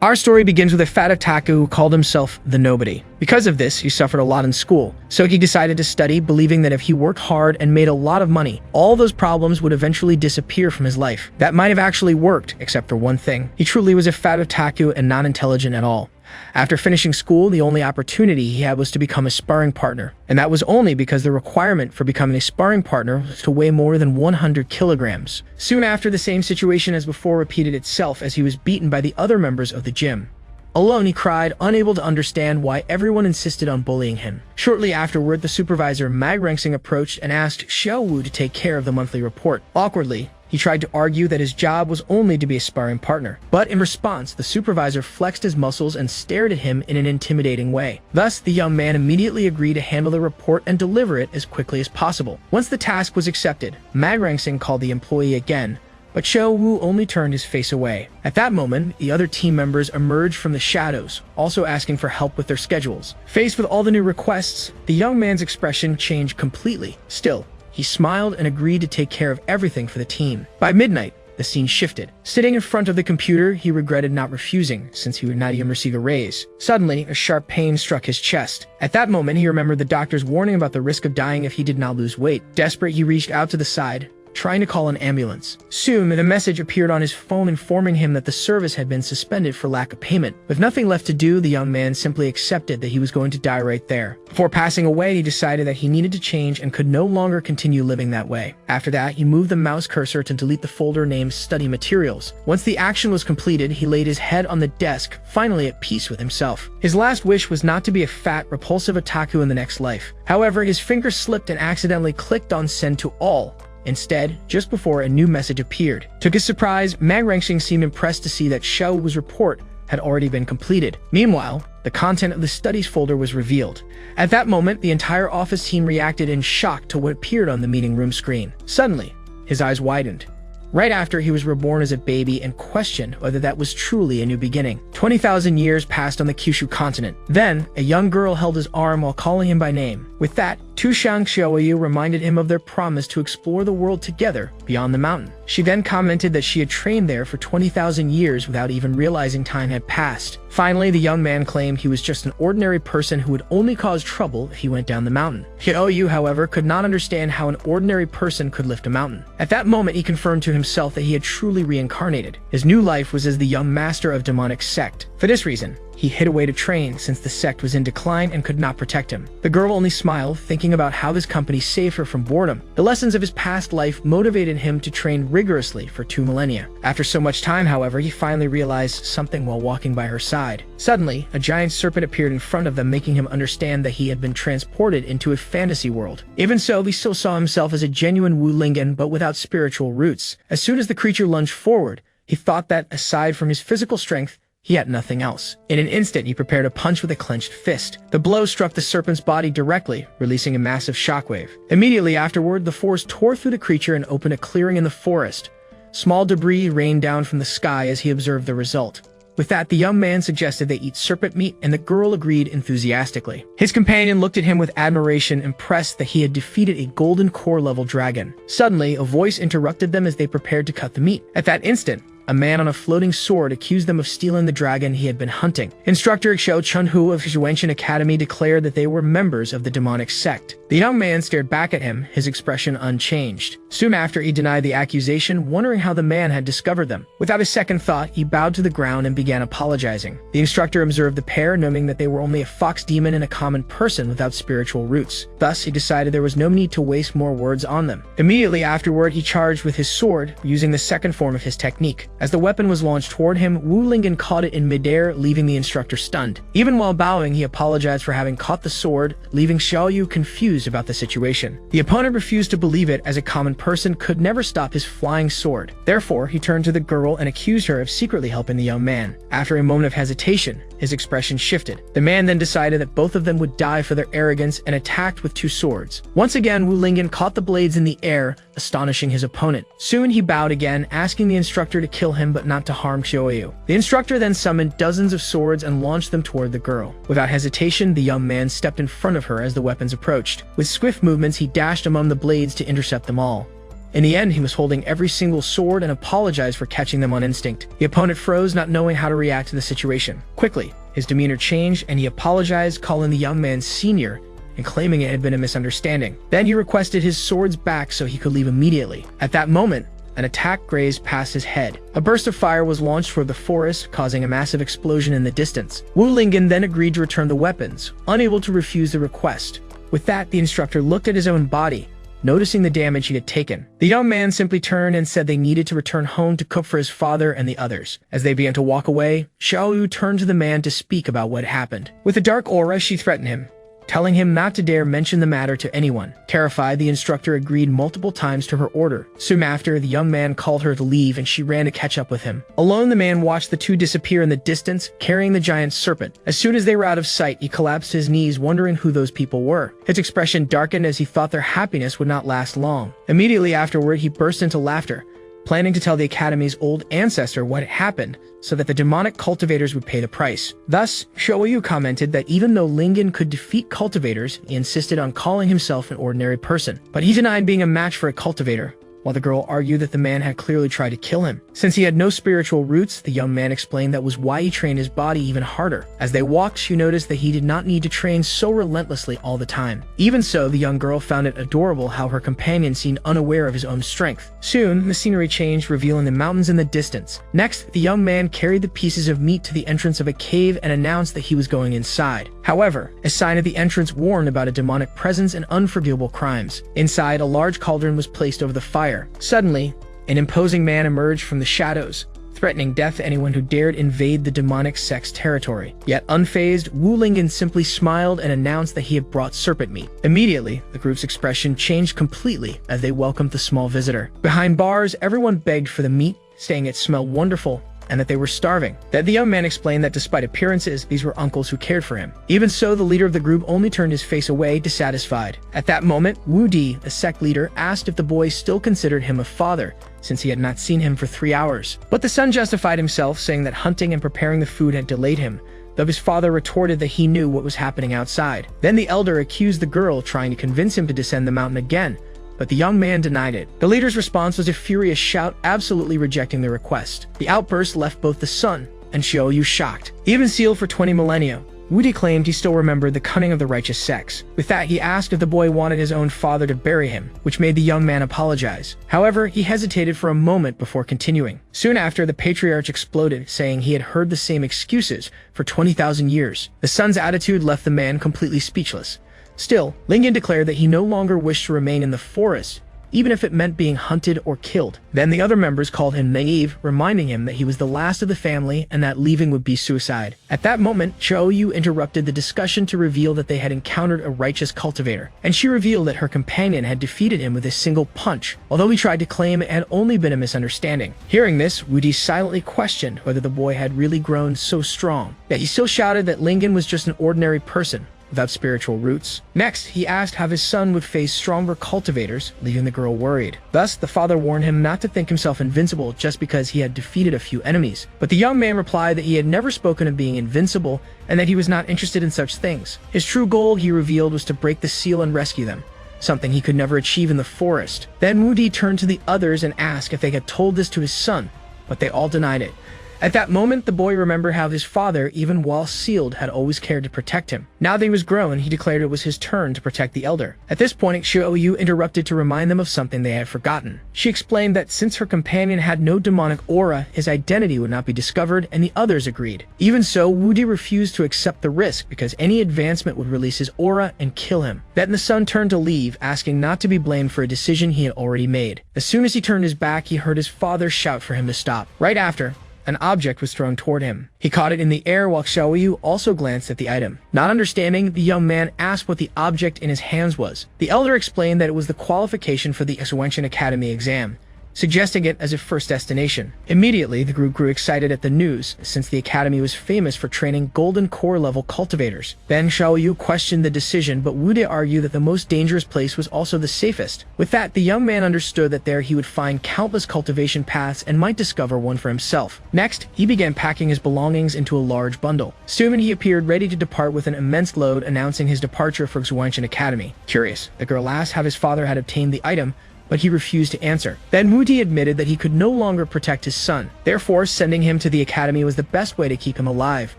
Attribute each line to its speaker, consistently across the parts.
Speaker 1: Our story begins with a fat otaku who called himself the Nobody. Because of this, he suffered a lot in school, so he decided to study, believing that if he worked hard and made a lot of money, all those problems would eventually disappear from his life. That might have actually worked, except for one thing. He truly was a fat otaku and not intelligent at all. After finishing school, the only opportunity he had was to become a sparring partner, and that was only because the requirement for becoming a sparring partner was to weigh more than 100 kilograms. Soon after, the same situation as before repeated itself as he was beaten by the other members of the gym. Alone, he cried, unable to understand why everyone insisted on bullying him. Shortly afterward, the supervisor Magrangsing approached and asked Xiaowu to take care of the monthly report. Awkwardly, he tried to argue that his job was only to be a sparring partner. But in response, the supervisor flexed his muscles and stared at him in an intimidating way. Thus, the young man immediately agreed to handle the report and deliver it as quickly as possible. Once the task was accepted, Magrangsing called the employee again, but Xiaowu only turned his face away. At that moment, the other team members emerged from the shadows, also asking for help with their schedules. Faced with all the new requests, the young man's expression changed completely. Still, he smiled and agreed to take care of everything for the team. By midnight, the scene shifted. Sitting in front of the computer, he regretted not refusing, since he would not even receive a raise. Suddenly, a sharp pain struck his chest. At that moment, he remembered the doctor's warning about the risk of dying if he did not lose weight. Desperate, he reached out to the side, trying to call an ambulance. Soon, the message appeared on his phone informing him that the service had been suspended for lack of payment. With nothing left to do, the young man simply accepted that he was going to die right there. Before passing away, he decided that he needed to change and could no longer continue living that way. After that, he moved the mouse cursor to delete the folder named Study Materials. Once the action was completed, he laid his head on the desk, finally at peace with himself. His last wish was not to be a fat, repulsive otaku in the next life. However, his finger slipped and accidentally clicked on Send to All. Instead, just before a new message appeared. To his surprise, Magrangsing seemed impressed to see that Xiaowu's report had already been completed. Meanwhile, the content of the studies folder was revealed. At that moment, the entire office team reacted in shock to what appeared on the meeting room screen. Suddenly, his eyes widened. Right after he was reborn as a baby and questioned whether that was truly a new beginning. 20,000 years passed on the Kyushu continent. Then, a young girl held his arm while calling him by name. With that, Tushang Xiaoyu reminded him of their promise to explore the world together beyond the mountain. She then commented that she had trained there for 20,000 years without even realizing time had passed. Finally, the young man claimed he was just an ordinary person who would only cause trouble if he went down the mountain. Xiaoyu, however, could not understand how an ordinary person could lift a mountain. At that moment, he confirmed to himself that he had truly reincarnated. His new life was as the young master of demonic sect. For this reason, he hid away to train since the sect was in decline and could not protect him. The girl only smiled, thinking about how this company saved her from boredom. The lessons of his past life motivated him to train rigorously for 2 millennia. After so much time, however, he finally realized something while walking by her side. Suddenly, a giant serpent appeared in front of them, making him understand that he had been transported into a fantasy world. Even so, he still saw himself as a genuine Wu Lingen, but without spiritual roots. As soon as the creature lunged forward, he thought that, aside from his physical strength, he had nothing else. In an instant, he prepared a punch with a clenched fist. The blow struck the serpent's body directly, releasing a massive shockwave. Immediately afterward, the force tore through the creature and opened a clearing in the forest. Small debris rained down from the sky as he observed the result. With that, the young man suggested they eat serpent meat, and the girl agreed enthusiastically. His companion looked at him with admiration, impressed that he had defeated a golden core-level dragon. Suddenly, a voice interrupted them as they prepared to cut the meat. At that instant, a man on a floating sword accused them of stealing the dragon he had been hunting. Instructor Xiao Chunhu of Xuanchen Academy declared that they were members of the demonic sect. The young man stared back at him, his expression unchanged. Soon after, he denied the accusation, wondering how the man had discovered them. Without a second thought, he bowed to the ground and began apologizing. The instructor observed the pair, knowing that they were only a fox demon and a common person without spiritual roots. Thus, he decided there was no need to waste more words on them. Immediately afterward, he charged with his sword, using the second form of his technique. As the weapon was launched toward him, Wu Lingen caught it in midair, leaving the instructor stunned. Even while bowing, he apologized for having caught the sword, leaving Xiaoyu confused about the situation. The opponent refused to believe it, as a common person could never stop his flying sword. Therefore, he turned to the girl and accused her of secretly helping the young man. After a moment of hesitation, his expression shifted. The man then decided that both of them would die for their arrogance and attacked with 2 swords. Once again, Wu Lingen caught the blades in the air, astonishing his opponent. Soon he bowed again, asking the instructor to kill him but not to harm Xiaoyu. The instructor then summoned dozens of swords and launched them toward the girl. Without hesitation, the young man stepped in front of her as the weapons approached. With swift movements, he dashed among the blades to intercept them all. In the end, he was holding every single sword and apologized for catching them on instinct. The opponent froze, not knowing how to react to the situation. Quickly, his demeanor changed and he apologized, calling the young man senior and claiming it had been a misunderstanding. Then he requested his swords back so he could leave immediately. At that moment, an attack grazed past his head. A burst of fire was launched toward the forest, causing a massive explosion in the distance. Wu Lingen then agreed to return the weapons, unable to refuse the request. With that, the instructor looked at his own body, noticing the damage he had taken. The young man simply turned and said they needed to return home to cook for his father and the others. As they began to walk away, Xiaoyu turned to the man to speak about what happened. With a dark aura, she threatened him, telling him not to dare mention the matter to anyone. Terrified, the instructor agreed multiple times to her order. Soon after, the young man called her to leave and she ran to catch up with him. Alone, the man watched the two disappear in the distance, carrying the giant serpent. As soon as they were out of sight, he collapsed to his knees, wondering who those people were. His expression darkened as he thought their happiness would not last long. Immediately afterward, he burst into laughter, planning to tell the Academy's old ancestor what had happened so that the demonic cultivators would pay the price. Thus, Shoyu commented that even though Lingen could defeat cultivators, he insisted on calling himself an ordinary person. But he denied being a match for a cultivator, while the girl argued that the man had clearly tried to kill him. Since he had no spiritual roots, the young man explained that was why he trained his body even harder. As they walked, she noticed that he did not need to train so relentlessly all the time. Even so, the young girl found it adorable how her companion seemed unaware of his own strength. Soon, the scenery changed, revealing the mountains in the distance. Next, the young man carried the pieces of meat to the entrance of a cave and announced that he was going inside. However, a sign of the entrance warned about a demonic presence and unforgivable crimes. Inside, a large cauldron was placed over the fire. Suddenly, an imposing man emerged from the shadows, threatening death to anyone who dared invade the demonic sect's territory. Yet unfazed, Wu Lingen simply smiled and announced that he had brought serpent meat. Immediately, the group's expression changed completely as they welcomed the small visitor. Behind bars, everyone begged for the meat, saying it smelled wonderful and that they were starving. Then the young man explained that despite appearances, these were uncles who cared for him. Even so, the leader of the group only turned his face away, dissatisfied. At that moment, Wu Di, a sect leader, asked if the boy still considered him a father, since he had not seen him for 3 hours. But the son justified himself, saying that hunting and preparing the food had delayed him, though his father retorted that he knew what was happening outside. Then the elder accused the girl, trying to convince him to descend the mountain again, but the young man denied it. The leader's response was a furious shout, absolutely rejecting the request. The outburst left both the son and Xiaoyu shocked. Even sealed for 20 millennia, Wudi claimed he still remembered the cunning of the righteous sex. With that, he asked if the boy wanted his own father to bury him, which made the young man apologize. However, he hesitated for a moment before continuing. Soon after, the patriarch exploded, saying he had heard the same excuses for 20,000 years. The son's attitude left the man completely speechless. Still, Lingen declared that he no longer wished to remain in the forest, even if it meant being hunted or killed. Then the other members called him naive, reminding him that he was the last of the family and that leaving would be suicide. At that moment, Xiaoyu interrupted the discussion to reveal that they had encountered a righteous cultivator, and she revealed that her companion had defeated him with a single punch, although he tried to claim it had only been a misunderstanding. Hearing this, Wudi silently questioned whether the boy had really grown so strong, yet he still shouted that Lingen was just an ordinary person without spiritual roots. Next, he asked how his son would face stronger cultivators, leaving the girl worried. Thus, the father warned him not to think himself invincible just because he had defeated a few enemies. But the young man replied that he had never spoken of being invincible and that he was not interested in such things. His true goal, he revealed, was to break the seal and rescue them, something he could never achieve in the forest. Then Wudi turned to the others and asked if they had told this to his son, but they all denied it. At that moment, the boy remembered how his father, even while sealed, had always cared to protect him. Now that he was grown, he declared it was his turn to protect the elder. At this point, Xiaoyu interrupted to remind them of something they had forgotten. She explained that since her companion had no demonic aura, his identity would not be discovered, and the others agreed. Even so, Wudi refused to accept the risk because any advancement would release his aura and kill him. Then the son turned to leave, asking not to be blamed for a decision he had already made. As soon as he turned his back, he heard his father shout for him to stop. Right after, an object was thrown toward him. He caught it in the air while Xiaoyu also glanced at the item. Not understanding, the young man asked what the object in his hands was. The elder explained that it was the qualification for the Exuentian Academy exam, suggesting it as a first destination. Immediately, the group grew excited at the news, since the academy was famous for training golden core level cultivators. Then Xiaoyu questioned the decision, but Wude argued that the most dangerous place was also the safest. With that, the young man understood that there he would find countless cultivation paths and might discover one for himself. Next, he began packing his belongings into a large bundle. Soon he appeared ready to depart with an immense load, announcing his departure for Xuanchen Academy. Curious, the girl asked how his father had obtained the item, but he refused to answer. Then Wuti admitted that he could no longer protect his son. Therefore, sending him to the academy was the best way to keep him alive.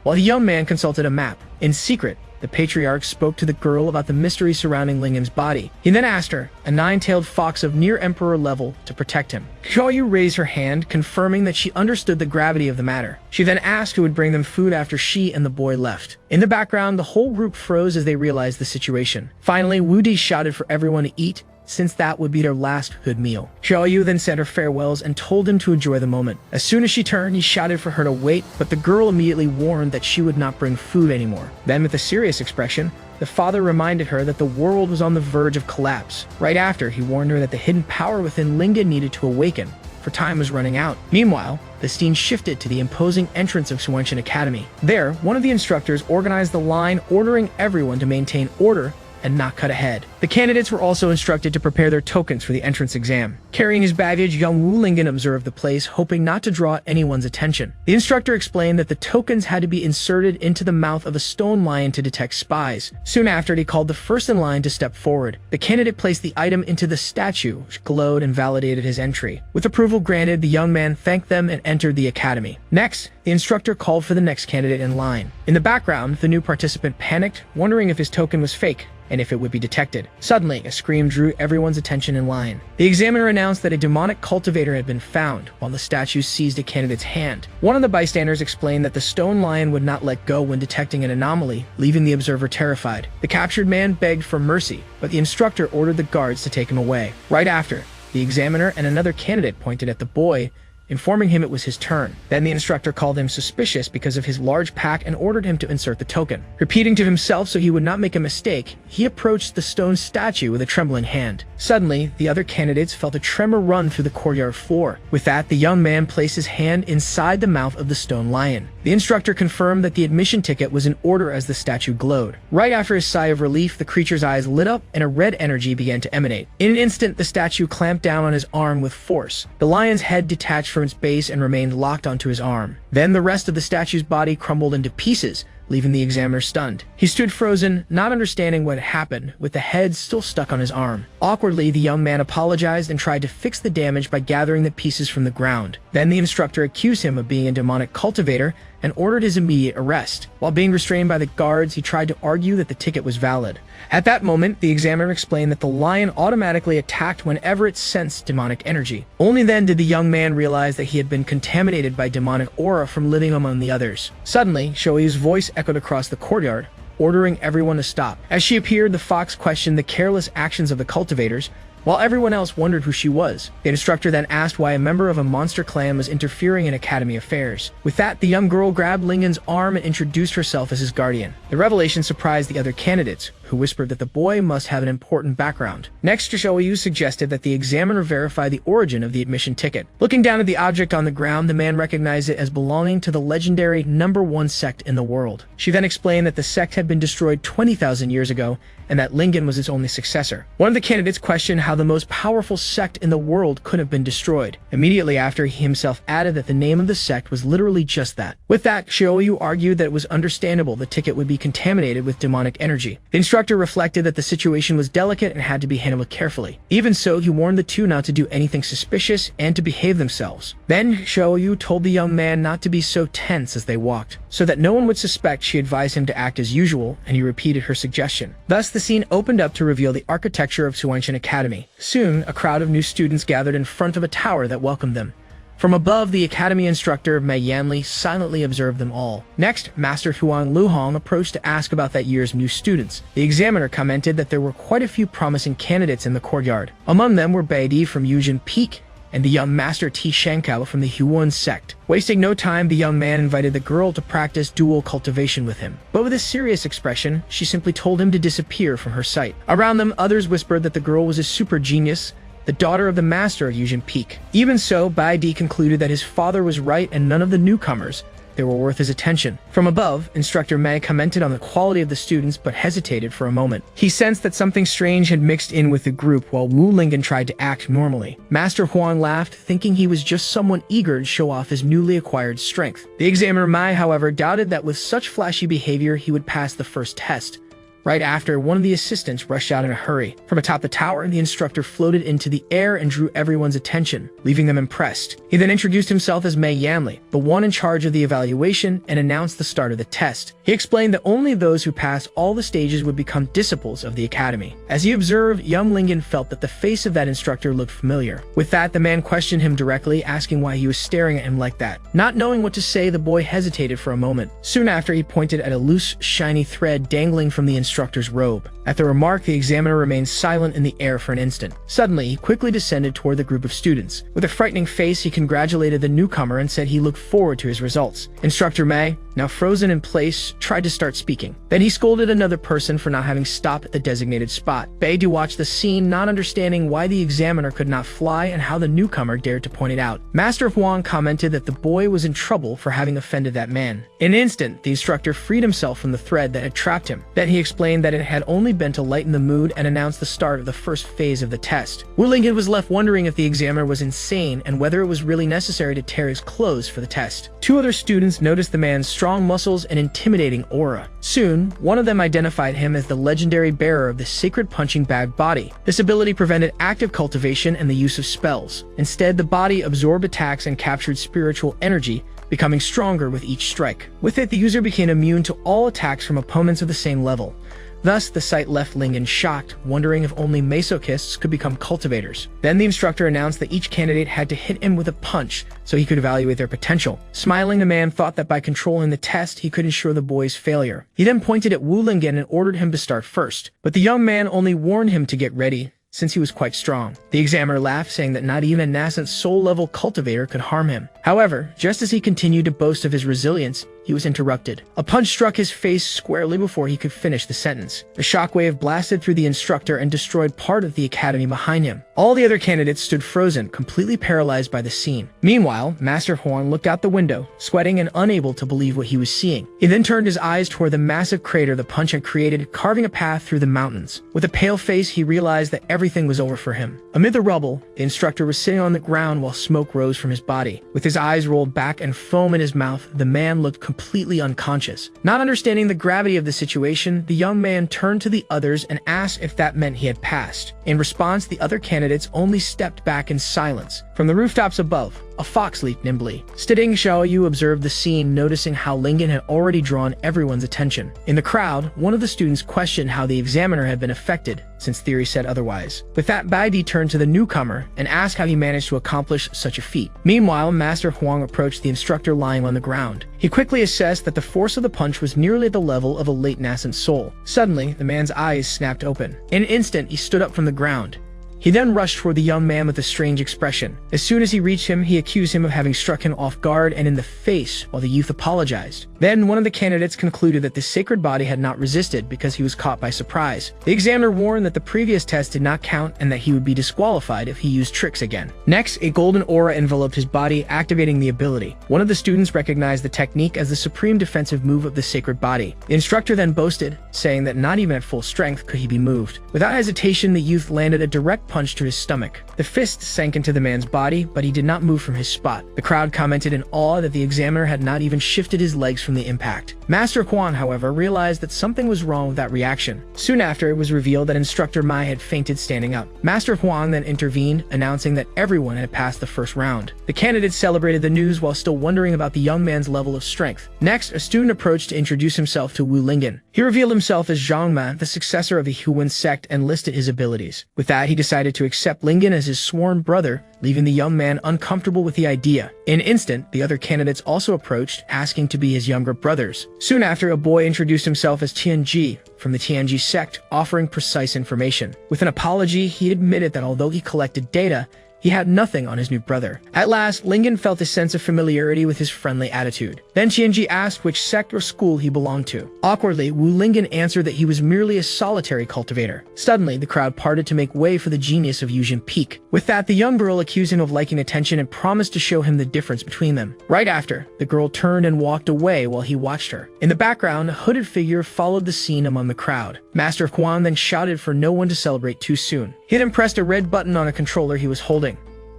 Speaker 1: While the young man consulted a map, in secret, the patriarch spoke to the girl about the mystery surrounding Lingen's body. He then asked her, a nine-tailed fox of near emperor level, to protect him. Xiaoyu raised her hand, confirming that she understood the gravity of the matter. She then asked who would bring them food after she and the boy left. In the background, the whole group froze as they realized the situation. Finally, Wudi shouted for everyone to eat, since that would be their last good meal. Xiaoyu then said her farewells and told him to enjoy the moment. As soon as she turned, he shouted for her to wait, but the girl immediately warned that she would not bring food anymore. Then, with a serious expression, the father reminded her that the world was on the verge of collapse. Right after, he warned her that the hidden power within Lingen needed to awaken, for time was running out. Meanwhile, the scene shifted to the imposing entrance of Suwenshin Academy. There, one of the instructors organized the line, ordering everyone to maintain order and not cut ahead. The candidates were also instructed to prepare their tokens for the entrance exam. Carrying his baggage, young Wu Lingen observed the place, hoping not to draw anyone's attention. The instructor explained that the tokens had to be inserted into the mouth of a stone lion to detect spies. Soon after, he called the first in line to step forward. The candidate placed the item into the statue, which glowed and validated his entry. With approval granted, the young man thanked them and entered the academy. Next, the instructor called for the next candidate in line. In the background, the new participant panicked, wondering if his token was fake and if it would be detected. Suddenly, a scream drew everyone's attention in line. The examiner announced that a demonic cultivator had been found, while the statue seized a candidate's hand. One of the bystanders explained that the stone lion would not let go when detecting an anomaly, leaving the observer terrified. The captured man begged for mercy, but the instructor ordered the guards to take him away. Right after, the examiner and another candidate pointed at the boy, informing him it was his turn. Then the instructor called him suspicious because of his large pack and ordered him to insert the token. Repeating to himself so he would not make a mistake, he approached the stone statue with a trembling hand. Suddenly, the other candidates felt a tremor run through the courtyard floor. With that, the young man placed his hand inside the mouth of the stone lion. The instructor confirmed that the admission ticket was in order as the statue glowed. Right after his sigh of relief, the creature's eyes lit up and a red energy began to emanate. In an instant, the statue clamped down on his arm with force. The lion's head detached from its base and remained locked onto his arm. Then the rest of the statue's body crumbled into pieces, leaving the examiner stunned. He stood frozen, not understanding what had happened, with the head still stuck on his arm. Awkwardly, the young man apologized and tried to fix the damage by gathering the pieces from the ground. Then the instructor accused him of being a demonic cultivator and ordered his immediate arrest. While being restrained by the guards, he tried to argue that the ticket was valid. At that moment, the examiner explained that the lion automatically attacked whenever it sensed demonic energy. Only then did the young man realize that he had been contaminated by demonic aura from living among the others. Suddenly, Shoei's voice echoed across the courtyard, ordering everyone to stop. As she appeared, the fox questioned the careless actions of the cultivators, while everyone else wondered who she was. The instructor then asked why a member of a monster clan was interfering in academy affairs. With that, the young girl grabbed Lingen's arm and introduced herself as his guardian. The revelation surprised the other candidates, who whispered that the boy must have an important background. Next, Shoeiyu suggested that the examiner verify the origin of the admission ticket. Looking down at the object on the ground, the man recognized it as belonging to the legendary #1 sect in the world. She then explained that the sect had been destroyed 20,000 years ago, and that Lingen was its only successor. One of the candidates questioned how the most powerful sect in the world could have been destroyed. Immediately after, he himself added that the name of the sect was literally just that. With that, Shoeiyu argued that it was understandable the ticket would be contaminated with demonic energy. The instructor reflected that the situation was delicate and had to be handled carefully. Even so, he warned the two not to do anything suspicious and to behave themselves. Then, Shoeiyu told the young man not to be so tense as they walked. So that no one would suspect, she advised him to act as usual, and he repeated her suggestion. Thus, the scene opened up to reveal the architecture of Suwenshin Academy. Soon, a crowd of new students gathered in front of a tower that welcomed them. From above, the academy instructor, Mei Yanli, silently observed them all. Next, Master Huang Luhong approached to ask about that year's new students. The examiner commented that there were quite a few promising candidates in the courtyard. Among them were Baidi from Yujin Peak and the young Master Ti Shankao from the Huon sect. Wasting no time, the young man invited the girl to practice dual cultivation with him. But with a serious expression, she simply told him to disappear from her sight. Around them, others whispered that the girl was a super genius, the daughter of the master of Yujin Peak. Even so, Bai Di concluded that his father was right and none of the newcomers they were worth his attention. From above, Instructor Mei commented on the quality of the students but hesitated for a moment. He sensed that something strange had mixed in with the group while Wu Lingen tried to act normally. Master Huang laughed, thinking he was just someone eager to show off his newly acquired strength. The examiner Mai, however, doubted that with such flashy behavior he would pass the first test. Right after, one of the assistants rushed out in a hurry. From atop the tower, the instructor floated into the air and drew everyone's attention, leaving them impressed. He then introduced himself as May Yanli, the one in charge of the evaluation, and announced the start of the test. He explained that only those who passed all the stages would become disciples of the academy. As he observed, young Lingen felt that the face of that instructor looked familiar. With that, the man questioned him directly, asking why he was staring at him like that. Not knowing what to say, the boy hesitated for a moment. Soon after, he pointed at a loose, shiny thread dangling from the instructor's robe. At the remark, the examiner remained silent in the air for an instant. Suddenly, he quickly descended toward the group of students. With a frightening face, he congratulated the newcomer and said he looked forward to his results. Instructor May, now frozen in place, tried to start speaking. Then he scolded another person for not having stopped at the designated spot. Beidou watched the scene, not understanding why the examiner could not fly and how the newcomer dared to point it out. Master Huang commented that the boy was in trouble for having offended that man. In an instant, the instructor freed himself from the thread that had trapped him. Then he explained that it had only been to lighten the mood and announced the start of the first phase of the test. Wu Lingen was left wondering if the examiner was insane and whether it was really necessary to tear his clothes for the test. Two other students noticed the man's strong muscles and intimidating aura. Soon, one of them identified him as the legendary bearer of the sacred punching bag body. This ability prevented active cultivation and the use of spells. Instead, the body absorbed attacks and captured spiritual energy, becoming stronger with each strike. With it, the user became immune to all attacks from opponents of the same level. Thus, the sight left Lingen shocked, wondering if only masochists could become cultivators. Then the instructor announced that each candidate had to hit him with a punch so he could evaluate their potential. Smiling, the man thought that by controlling the test, he could ensure the boy's failure. He then pointed at Wu Lingen and ordered him to start first. But the young man only warned him to get ready, since he was quite strong. The examiner laughed, saying that not even a nascent soul-level cultivator could harm him. However, just as he continued to boast of his resilience, he was interrupted. A punch struck his face squarely before he could finish the sentence. The shockwave blasted through the instructor and destroyed part of the academy behind him. All the other candidates stood frozen, completely paralyzed by the scene. Meanwhile, Master Huang looked out the window, sweating and unable to believe what he was seeing. He then turned his eyes toward the massive crater the punch had created, carving a path through the mountains. With a pale face, he realized that everything was over for him. Amid the rubble, the instructor was sitting on the ground while smoke rose from his body. With his eyes rolled back and foam in his mouth, the man looked completely unconscious. Not understanding the gravity of the situation, the young man turned to the others and asked if that meant he had passed. In response, the other candidates only stepped back in silence. From the rooftops above, a fox leaped nimbly. Studying Xiaoyu observed the scene, noticing how Lingen had already drawn everyone's attention. In the crowd, one of the students questioned how the examiner had been affected, since theory said otherwise. With that, Baidi turned to the newcomer and asked how he managed to accomplish such a feat. Meanwhile, Master Huang approached the instructor lying on the ground. He quickly assessed that the force of the punch was nearly at the level of a late nascent soul. Suddenly, the man's eyes snapped open. In an instant, he stood up from the ground. He then rushed toward the young man with a strange expression. As soon as he reached him, he accused him of having struck him off guard and in the face while the youth apologized. Then one of the candidates concluded that the sacred body had not resisted because he was caught by surprise. The examiner warned that the previous test did not count and that he would be disqualified if he used tricks again. Next, a golden aura enveloped his body, activating the ability. One of the students recognized the technique as the supreme defensive move of the sacred body. The instructor then boasted, saying that not even at full strength could he be moved. Without hesitation, the youth landed a direct punch to his stomach. The fist sank into the man's body, but he did not move from his spot. The crowd commented in awe that the examiner had not even shifted his legs from the impact. Master Quan, however, realized that something was wrong with that reaction. Soon after, it was revealed that Instructor Mai had fainted standing up. Master Huang then intervened, announcing that everyone had passed the first round. The candidates celebrated the news while still wondering about the young man's level of strength. Next, a student approached to introduce himself to Wu Lingen. He revealed himself as Zhang Ma, the successor of the Huan sect, and listed his abilities. With that, he decided to accept Lingen as his sworn brother, leaving the young man uncomfortable with the idea. In an instant, the other candidates also approached, asking to be his younger brothers. Soon after, a boy introduced himself as Tianji from the Tianji sect, offering precise information. With an apology, he admitted that although he collected data, he had nothing on his new brother. At last, Lingen felt a sense of familiarity with his friendly attitude. Then Tianji asked which sect or school he belonged to. Awkwardly, Wu Lingen answered that he was merely a solitary cultivator. Suddenly, the crowd parted to make way for the genius of Yujin Peak. With that, the young girl accused him of liking attention and promised to show him the difference between them. Right after, the girl turned and walked away while he watched her. In the background, a hooded figure followed the scene among the crowd. Master Quan then shouted for no one to celebrate too soon. He then pressed a red button on a controller he was holding.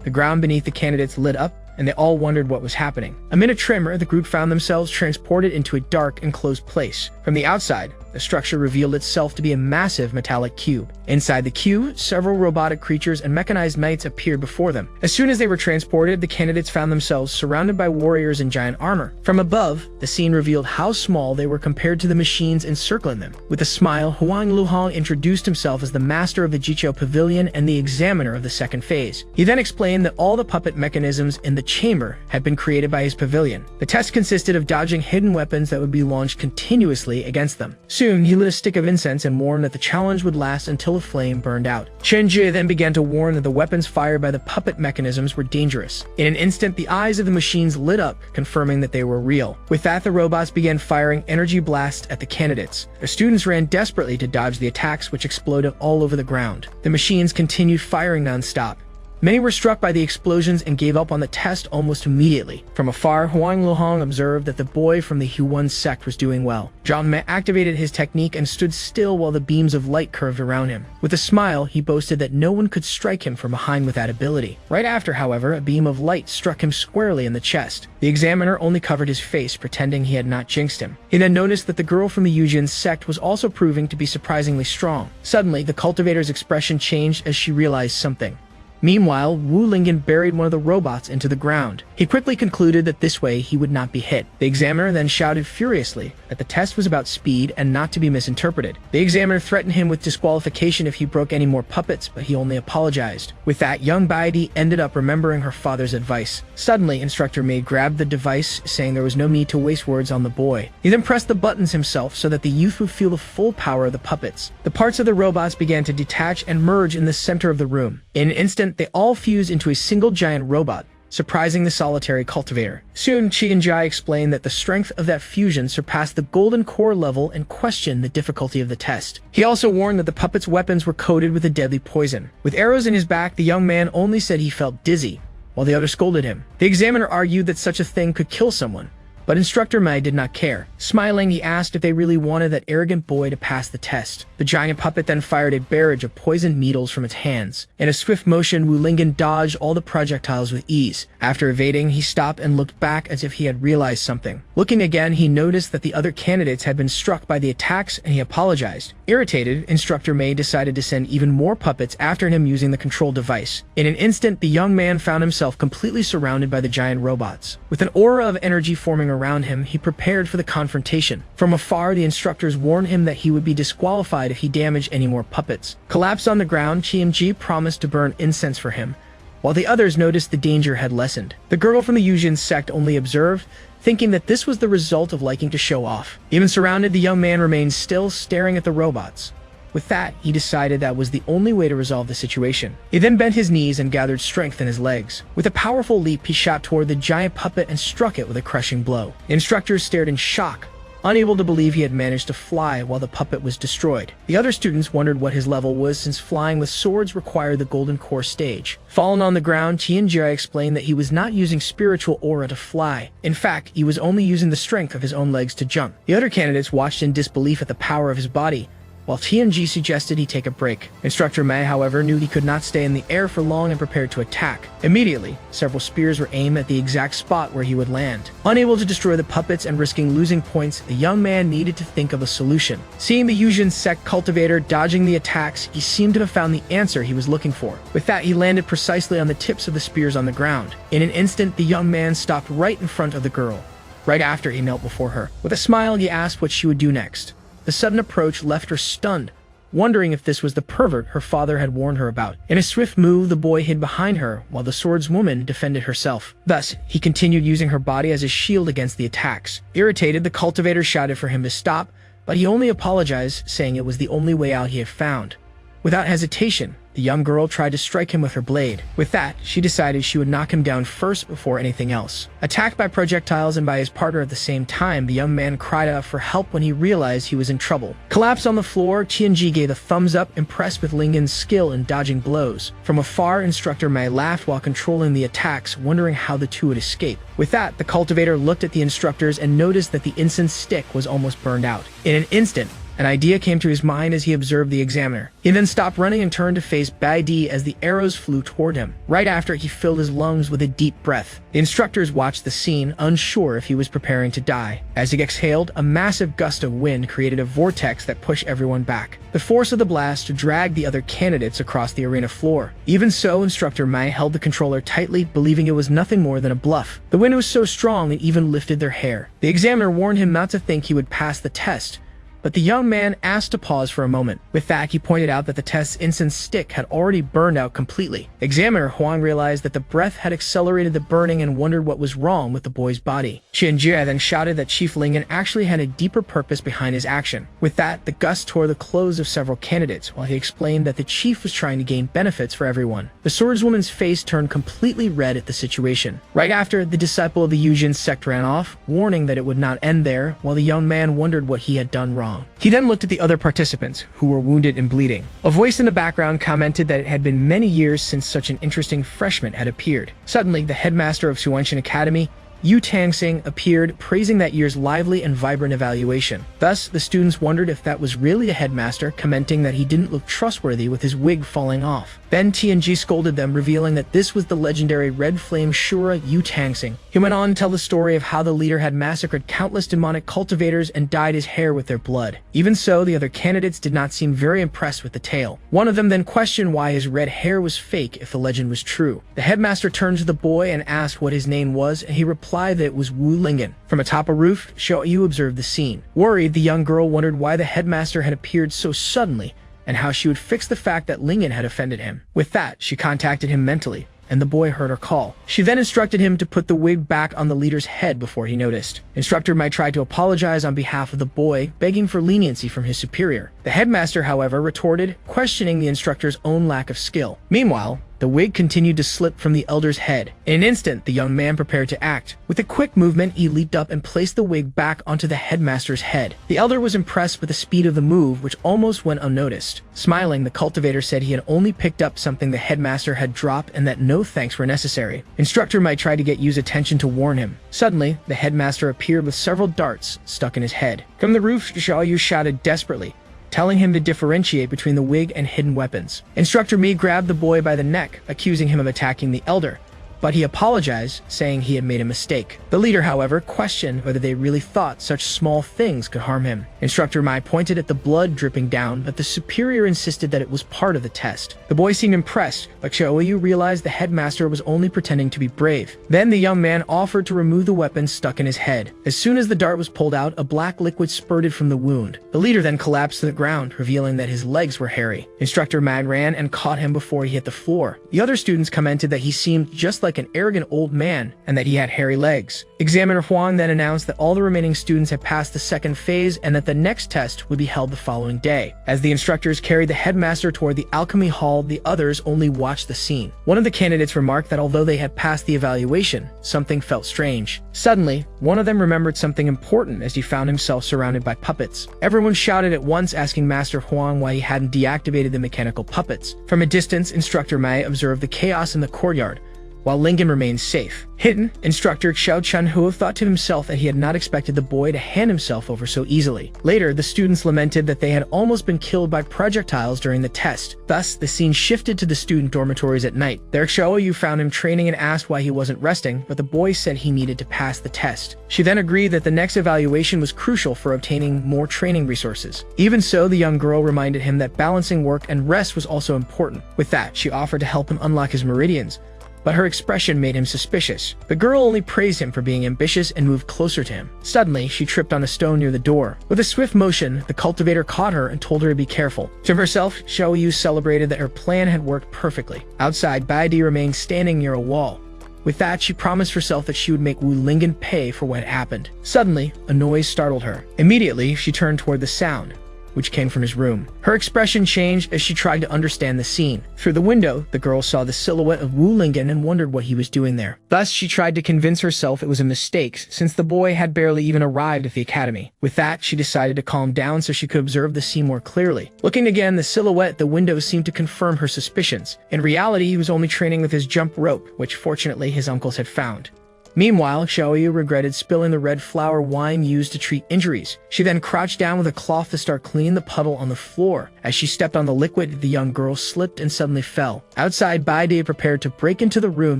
Speaker 1: The ground beneath the candidates lit up, and they all wondered what was happening. Amid a tremor, the group found themselves transported into a dark, enclosed place. From the outside, the structure revealed itself to be a massive metallic cube. Inside the cube, several robotic creatures and mechanized knights appeared before them. As soon as they were transported, the candidates found themselves surrounded by warriors in giant armor. From above, the scene revealed how small they were compared to the machines encircling them. With a smile, Huang Luhong introduced himself as the master of the Jiqiu Pavilion and the examiner of the second phase. He then explained that all the puppet mechanisms in the chamber had been created by his pavilion. The test consisted of dodging hidden weapons that would be launched continuously against them. Soon, he lit a stick of incense and warned that the challenge would last until a flame burned out. Chen Jie then began to warn that the weapons fired by the puppet mechanisms were dangerous. In an instant, the eyes of the machines lit up, confirming that they were real. With that, the robots began firing energy blasts at the candidates. The students ran desperately to dodge the attacks, which exploded all over the ground. The machines continued firing non-stop. Many were struck by the explosions and gave up on the test almost immediately. From afar, Huang Luhong observed that the boy from the Huan sect was doing well. Zhang Me activated his technique and stood still while the beams of light curved around him. With a smile, he boasted that no one could strike him from behind with that ability. Right after, however, a beam of light struck him squarely in the chest. The examiner only covered his face, pretending he had not jinxed him. He then noticed that the girl from the Yujin sect was also proving to be surprisingly strong. Suddenly, the cultivator's expression changed as she realized something. Meanwhile, Wu Lingen buried one of the robots into the ground. He quickly concluded that this way he would not be hit. The examiner then shouted furiously that the test was about speed and not to be misinterpreted. The examiner threatened him with disqualification if he broke any more puppets, but he only apologized. With that, young Baidi ended up remembering her father's advice. Suddenly, Instructor Mei grabbed the device, saying there was no need to waste words on the boy. He then pressed the buttons himself so that the youth would feel the full power of the puppets. The parts of the robots began to detach and merge in the center of the room. In an instant, they all fused into a single giant robot, surprising the solitary cultivator. Soon, Qi and Jai explained that the strength of that fusion surpassed the golden core level and questioned the difficulty of the test. He also warned that the puppet's weapons were coated with a deadly poison. With arrows in his back, the young man only said he felt dizzy, while the other scolded him. The examiner argued that such a thing could kill someone, but Instructor Mei did not care. Smiling, he asked if they really wanted that arrogant boy to pass the test. The giant puppet then fired a barrage of poisoned needles from its hands. In a swift motion, Wu Lingen dodged all the projectiles with ease. After evading, he stopped and looked back as if he had realized something. Looking again, he noticed that the other candidates had been struck by the attacks, and he apologized. Irritated, Instructor Mei decided to send even more puppets after him using the control device. In an instant, the young man found himself completely surrounded by the giant robots. With an aura of energy forming around him, he prepared for the confrontation. From afar, the instructors warned him that he would be disqualified if he damaged any more puppets. Collapsed on the ground, Chi promised to burn incense for him, while the others noticed the danger had lessened. The girl from the Yujin sect only observed, thinking that this was the result of liking to show off. Even surrounded, the young man remained still, staring at the robots. With that, he decided that was the only way to resolve the situation. He then bent his knees and gathered strength in his legs. With a powerful leap, he shot toward the giant puppet and struck it with a crushing blow. The instructors stared in shock, unable to believe he had managed to fly while the puppet was destroyed. The other students wondered what his level was, since flying with swords required the Golden Core stage. Fallen on the ground, Qianjia explained that he was not using spiritual aura to fly. In fact, he was only using the strength of his own legs to jump. The other candidates watched in disbelief at the power of his body, while Tianji suggested he take a break. Instructor Mei, however, knew he could not stay in the air for long and prepared to attack. Immediately, several spears were aimed at the exact spot where he would land. Unable to destroy the puppets and risking losing points, the young man needed to think of a solution. Seeing the Yujin sect cultivator dodging the attacks, he seemed to have found the answer he was looking for. With that, he landed precisely on the tips of the spears on the ground. In an instant, the young man stopped right in front of the girl. Right after, he knelt before her. With a smile, he asked what she would do next. The sudden approach left her stunned, wondering if this was the pervert her father had warned her about. In a swift move, the boy hid behind her, while the swordswoman defended herself. Thus, he continued using her body as a shield against the attacks. Irritated, the cultivator shouted for him to stop, but he only apologized, saying it was the only way out he had found. Without hesitation, the young girl tried to strike him with her blade. With that, she decided she would knock him down first before anything else. Attacked by projectiles and by his partner at the same time, the young man cried out for help when he realized he was in trouble. Collapsed on the floor, Qianji gave a thumbs up, impressed with Lingen's skill in dodging blows. From afar, Instructor Mei laughed while controlling the attacks, wondering how the two would escape. With that, the cultivator looked at the instructors and noticed that the incense stick was almost burned out. In an instant, An idea came to his mind as he observed the examiner. He then stopped running and turned to face Baidi as the arrows flew toward him. Right after, he filled his lungs with a deep breath. The instructors watched the scene, unsure if he was preparing to die. As he exhaled, a massive gust of wind created a vortex that pushed everyone back. The force of the blast dragged the other candidates across the arena floor. Even so, Instructor Mai held the controller tightly, believing it was nothing more than a bluff. The wind was so strong it even lifted their hair. The examiner warned him not to think he would pass the test, but the young man asked to pause for a moment. With that, he pointed out that the test's incense stick had already burned out completely. Examiner Huang realized that the breath had accelerated the burning and wondered what was wrong with the boy's body. Qianjie then shouted that Chief Lingen actually had a deeper purpose behind his action. With that, the gust tore the clothes of several candidates, while he explained that the chief was trying to gain benefits for everyone. The swordswoman's face turned completely red at the situation. Right after, the disciple of the Yujin sect ran off, warning that it would not end there, while the young man wondered what he had done wrong. He then looked at the other participants, who were wounded and bleeding. A voice in the background commented that it had been many years since such an interesting freshman had appeared. Suddenly, the headmaster of Suanshan Academy, Yu Tangsing, appeared, praising that year's lively and vibrant evaluation. Thus, the students wondered if that was really a headmaster, commenting that he didn't look trustworthy with his wig falling off. Then Tianji scolded them, revealing that this was the legendary Red Flame Shura Yu Tangsing. He went on to tell the story of how the leader had massacred countless demonic cultivators and dyed his hair with their blood. Even so, the other candidates did not seem very impressed with the tale. One of them then questioned why his red hair was fake if the legend was true. The headmaster turned to the boy and asked what his name was, and he replied that it was Wu Lingen. From atop a roof, Xiaoyu observed the scene. Worried, the young girl wondered why the headmaster had appeared so suddenly, and how she would fix the fact that Lingen had offended him. With that, she contacted him mentally, and the boy heard her call. She then instructed him to put the wig back on the leader's head before he noticed. Instructor might try to apologize on behalf of the boy, begging for leniency from his superior. The headmaster, however, retorted, questioning the instructor's own lack of skill. Meanwhile, the wig continued to slip from the elder's head. In an instant, the young man prepared to act. With a quick movement, he leaped up and placed the wig back onto the headmaster's head. The elder was impressed with the speed of the move, which almost went unnoticed. Smiling, the cultivator said he had only picked up something the headmaster had dropped and that no thanks were necessary. Instructor might try to get Yu's attention to warn him. Suddenly, the headmaster appeared with several darts stuck in his head. From the roof, Xiaoyu shouted desperately, telling him to differentiate between the wig and hidden weapons. Instructor Mi grabbed the boy by the neck, accusing him of attacking the elder, but he apologized, saying he had made a mistake. The leader, however, questioned whether they really thought such small things could harm him. Instructor Mai pointed at the blood dripping down, but the superior insisted that it was part of the test. The boy seemed impressed, but Xiaoyu realized the headmaster was only pretending to be brave. Then the young man offered to remove the weapon stuck in his head. As soon as the dart was pulled out, a black liquid spurted from the wound. The leader then collapsed to the ground, revealing that his legs were hairy. Instructor Mai ran and caught him before he hit the floor. The other students commented that he seemed just like an arrogant old man and that he had hairy legs. Examiner Huang then announced that all the remaining students had passed the second phase and that the next test would be held the following day. As the instructors carried the headmaster toward the alchemy hall, the others only watched the scene. One of the candidates remarked that although they had passed the evaluation, something felt strange. Suddenly, one of them remembered something important as he found himself surrounded by puppets. Everyone shouted at once, asking Master Huang why he hadn't deactivated the mechanical puppets. From a distance, Instructor Mai observed the chaos in the courtyard, while Lingen remained safe. Hidden, Instructor Xiao Chunhuo thought to himself that he had not expected the boy to hand himself over so easily. Later, the students lamented that they had almost been killed by projectiles during the test. Thus, the scene shifted to the student dormitories at night. There, Xiaoyu found him training and asked why he wasn't resting, but the boy said he needed to pass the test. She then agreed that the next evaluation was crucial for obtaining more training resources. Even so, the young girl reminded him that balancing work and rest was also important. With that, she offered to help him unlock his meridians, but her expression made him suspicious. The girl only praised him for being ambitious and moved closer to him. Suddenly, she tripped on a stone near the door. With a swift motion, the cultivator caught her and told her to be careful. To herself, Xiaoyu celebrated that her plan had worked perfectly. Outside, Baidi remained standing near a wall. With that, she promised herself that she would make Wu Lingen pay for what happened. Suddenly, a noise startled her. Immediately, she turned toward the sound, which came from his room. Her expression changed as she tried to understand the scene. Through the window, the girl saw the silhouette of Wu Lingen and wondered what he was doing there. Thus, she tried to convince herself it was a mistake, since the boy had barely even arrived at the academy. With that, she decided to calm down so she could observe the scene more clearly. Looking again, the silhouette at the window seemed to confirm her suspicions. In reality, he was only training with his jump rope, which fortunately his uncles had found. Meanwhile, Xiaoyu regretted spilling the red flower wine used to treat injuries. She then crouched down with a cloth to start cleaning the puddle on the floor. As she stepped on the liquid, the young girl slipped and suddenly fell. Outside, Baide prepared to break into the room,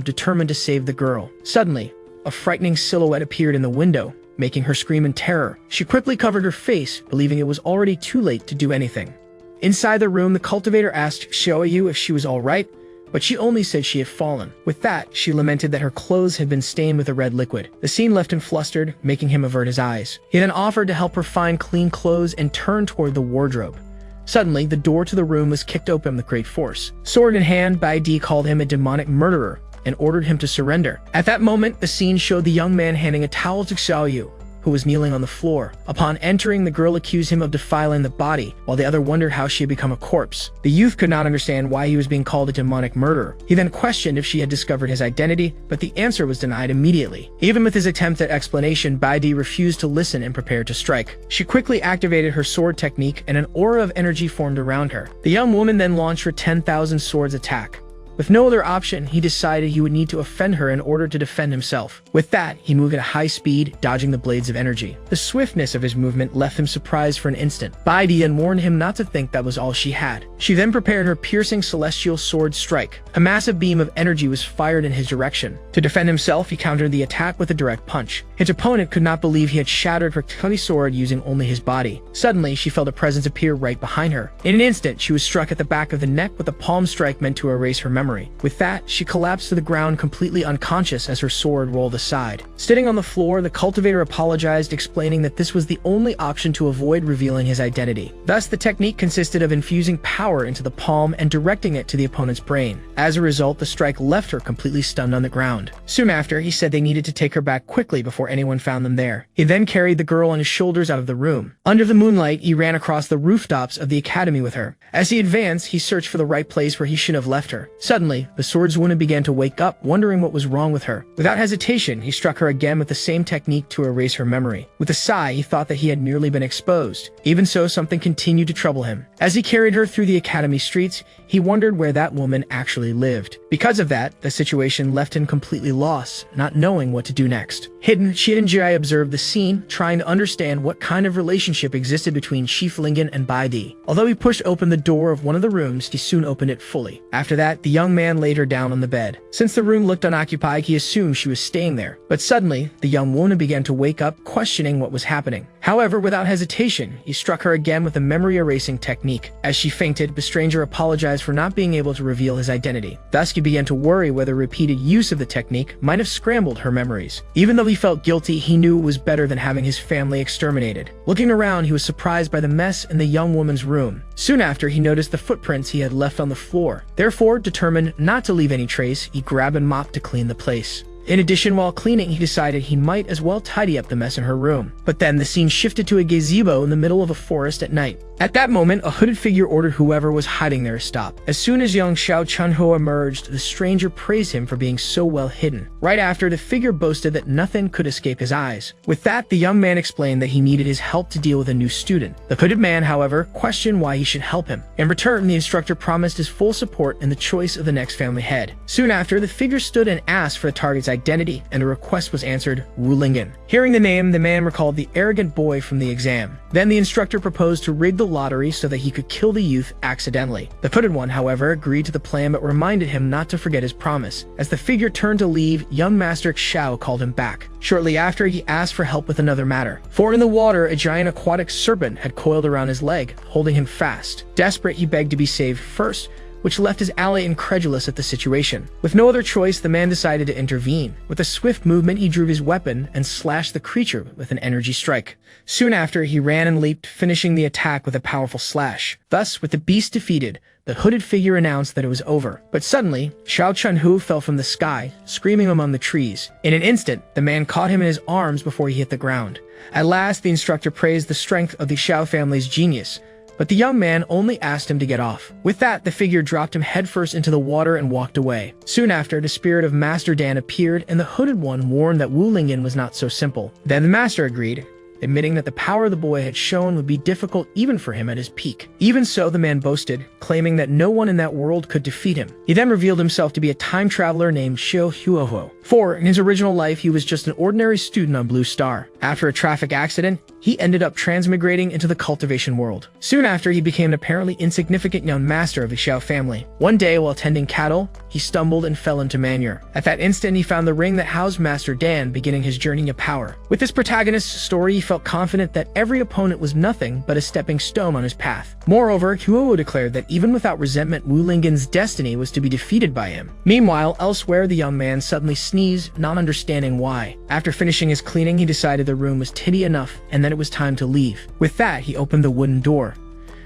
Speaker 1: determined to save the girl. Suddenly, a frightening silhouette appeared in the window, making her scream in terror. She quickly covered her face, believing it was already too late to do anything. Inside the room, the cultivator asked Xiaoyu if she was alright, but she only said she had fallen. With that, she lamented that her clothes had been stained with a red liquid. The scene left him flustered, making him avert his eyes. He then offered to help her find clean clothes and turned toward the wardrobe. Suddenly, the door to the room was kicked open with great force. Sword in hand, Baidi called him a demonic murderer and ordered him to surrender. At that moment, the scene showed the young man handing a towel to Xiaoyu, who was kneeling on the floor. Upon entering, the girl accused him of defiling the body, while the other wondered how she had become a corpse. The youth could not understand why he was being called a demonic murderer. He then questioned if she had discovered his identity, but the answer was denied immediately. Even with his attempt at explanation, Baidi refused to listen and prepared to strike. She quickly activated her sword technique, and an aura of energy formed around her. The young woman then launched her 10,000 swords attack. With no other option, he decided he would need to offend her in order to defend himself. With that, he moved at a high speed, dodging the blades of energy. The swiftness of his movement left him surprised for an instant. Baidi then warned him not to think that was all she had. She then prepared her piercing celestial sword strike. A massive beam of energy was fired in his direction. To defend himself, he countered the attack with a direct punch. His opponent could not believe he had shattered her cutty sword using only his body. Suddenly, she felt a presence appear right behind her. In an instant, she was struck at the back of the neck with a palm strike meant to erase her memory. With that, she collapsed to the ground completely unconscious as her sword rolled aside. Sitting on the floor, the cultivator apologized, explaining that this was the only option to avoid revealing his identity. Thus, the technique consisted of infusing power into the palm and directing it to the opponent's brain. As a result, the strike left her completely stunned on the ground. Soon after, he said they needed to take her back quickly before anyone found them there. He then carried the girl on his shoulders out of the room. Under the moonlight, he ran across the rooftops of the academy with her. As he advanced, he searched for the right place where he should have left her. Suddenly, the swordswoman began to wake up, wondering what was wrong with her. Without hesitation, he struck her again with the same technique to erase her memory. With a sigh, he thought that he had nearly been exposed. Even so, something continued to trouble him. As he carried her through the academy streets, he wondered where that woman actually lived. Because of that, the situation left him completely lost, not knowing what to do next. Hidden, Shirinjai observed the scene, trying to understand what kind of relationship existed between Shiflingen and Baidi. Although he pushed open the door of one of the rooms, he soon opened it fully. After that, the young man laid her down on the bed. Since the room looked unoccupied, he assumed she was staying there. But suddenly, the young woman began to wake up, questioning what was happening. However, without hesitation, he struck her again with a memory-erasing technique. As she fainted, the stranger apologized for not being able to reveal his identity. Thus, he began to worry whether repeated use of the technique might have scrambled her memories. Even though he felt guilty, he knew it was better than having his family exterminated. Looking around, he was surprised by the mess in the young woman's room. Soon after, he noticed the footprints he had left on the floor. Therefore, determined not to leave any trace, he grabbed a mop to clean the place. In addition, while cleaning, he decided he might as well tidy up the mess in her room. But then the scene shifted to a gazebo in the middle of a forest at night. At that moment, a hooded figure ordered whoever was hiding there to stop. As soon as young Xiao Chunho emerged, the stranger praised him for being so well hidden. Right after, the figure boasted that nothing could escape his eyes. With that, the young man explained that he needed his help to deal with a new student. The hooded man, however, questioned why he should help him. In return, the instructor promised his full support in the choice of the next family head. Soon after, the figure stood and asked for the target's identity, and a request was answered, Wulingen. Hearing the name, the man recalled the arrogant boy from the exam. Then the instructor proposed to rig the lottery so that he could kill the youth accidentally. The hooded one, however, agreed to the plan but reminded him not to forget his promise. As the figure turned to leave, young Master Xiao called him back. Shortly after, he asked for help with another matter. For in the water, a giant aquatic serpent had coiled around his leg, holding him fast. Desperate, he begged to be saved first, which left his ally incredulous at the situation. With no other choice, the man decided to intervene. With a swift movement, he drew his weapon and slashed the creature with an energy strike. Soon after, he ran and leaped, finishing the attack with a powerful slash. Thus, with the beast defeated, the hooded figure announced that it was over. But suddenly, Xiao Chunhu fell from the sky, screaming among the trees. In an instant, the man caught him in his arms before he hit the ground. At last, the instructor praised the strength of the Xiao family's genius, but the young man only asked him to get off. With that, the figure dropped him headfirst into the water and walked away. Soon after, the spirit of Master Dan appeared, and the hooded one warned that Wulingen was not so simple. Then the master agreed, admitting that the power the boy had shown would be difficult even for him at his peak. Even so, the man boasted, claiming that no one in that world could defeat him. He then revealed himself to be a time traveler named Xiao Huohuo. For, in his original life, he was just an ordinary student on Blue Star. After a traffic accident, he ended up transmigrating into the cultivation world. Soon after, he became an apparently insignificant young master of the Xiao family. One day, while tending cattle, he stumbled and fell into manure. At that instant, he found the ring that housed Master Dan, beginning his journey of power. With this protagonist's story, he felt confident that every opponent was nothing but a stepping stone on his path. Moreover, Huo declared that even without resentment, Wu Lingen's destiny was to be defeated by him. Meanwhile, elsewhere, the young man suddenly sneezed, not understanding why. After finishing his cleaning, he decided the room was tiddy enough and that it was time to leave. With that, he opened the wooden door.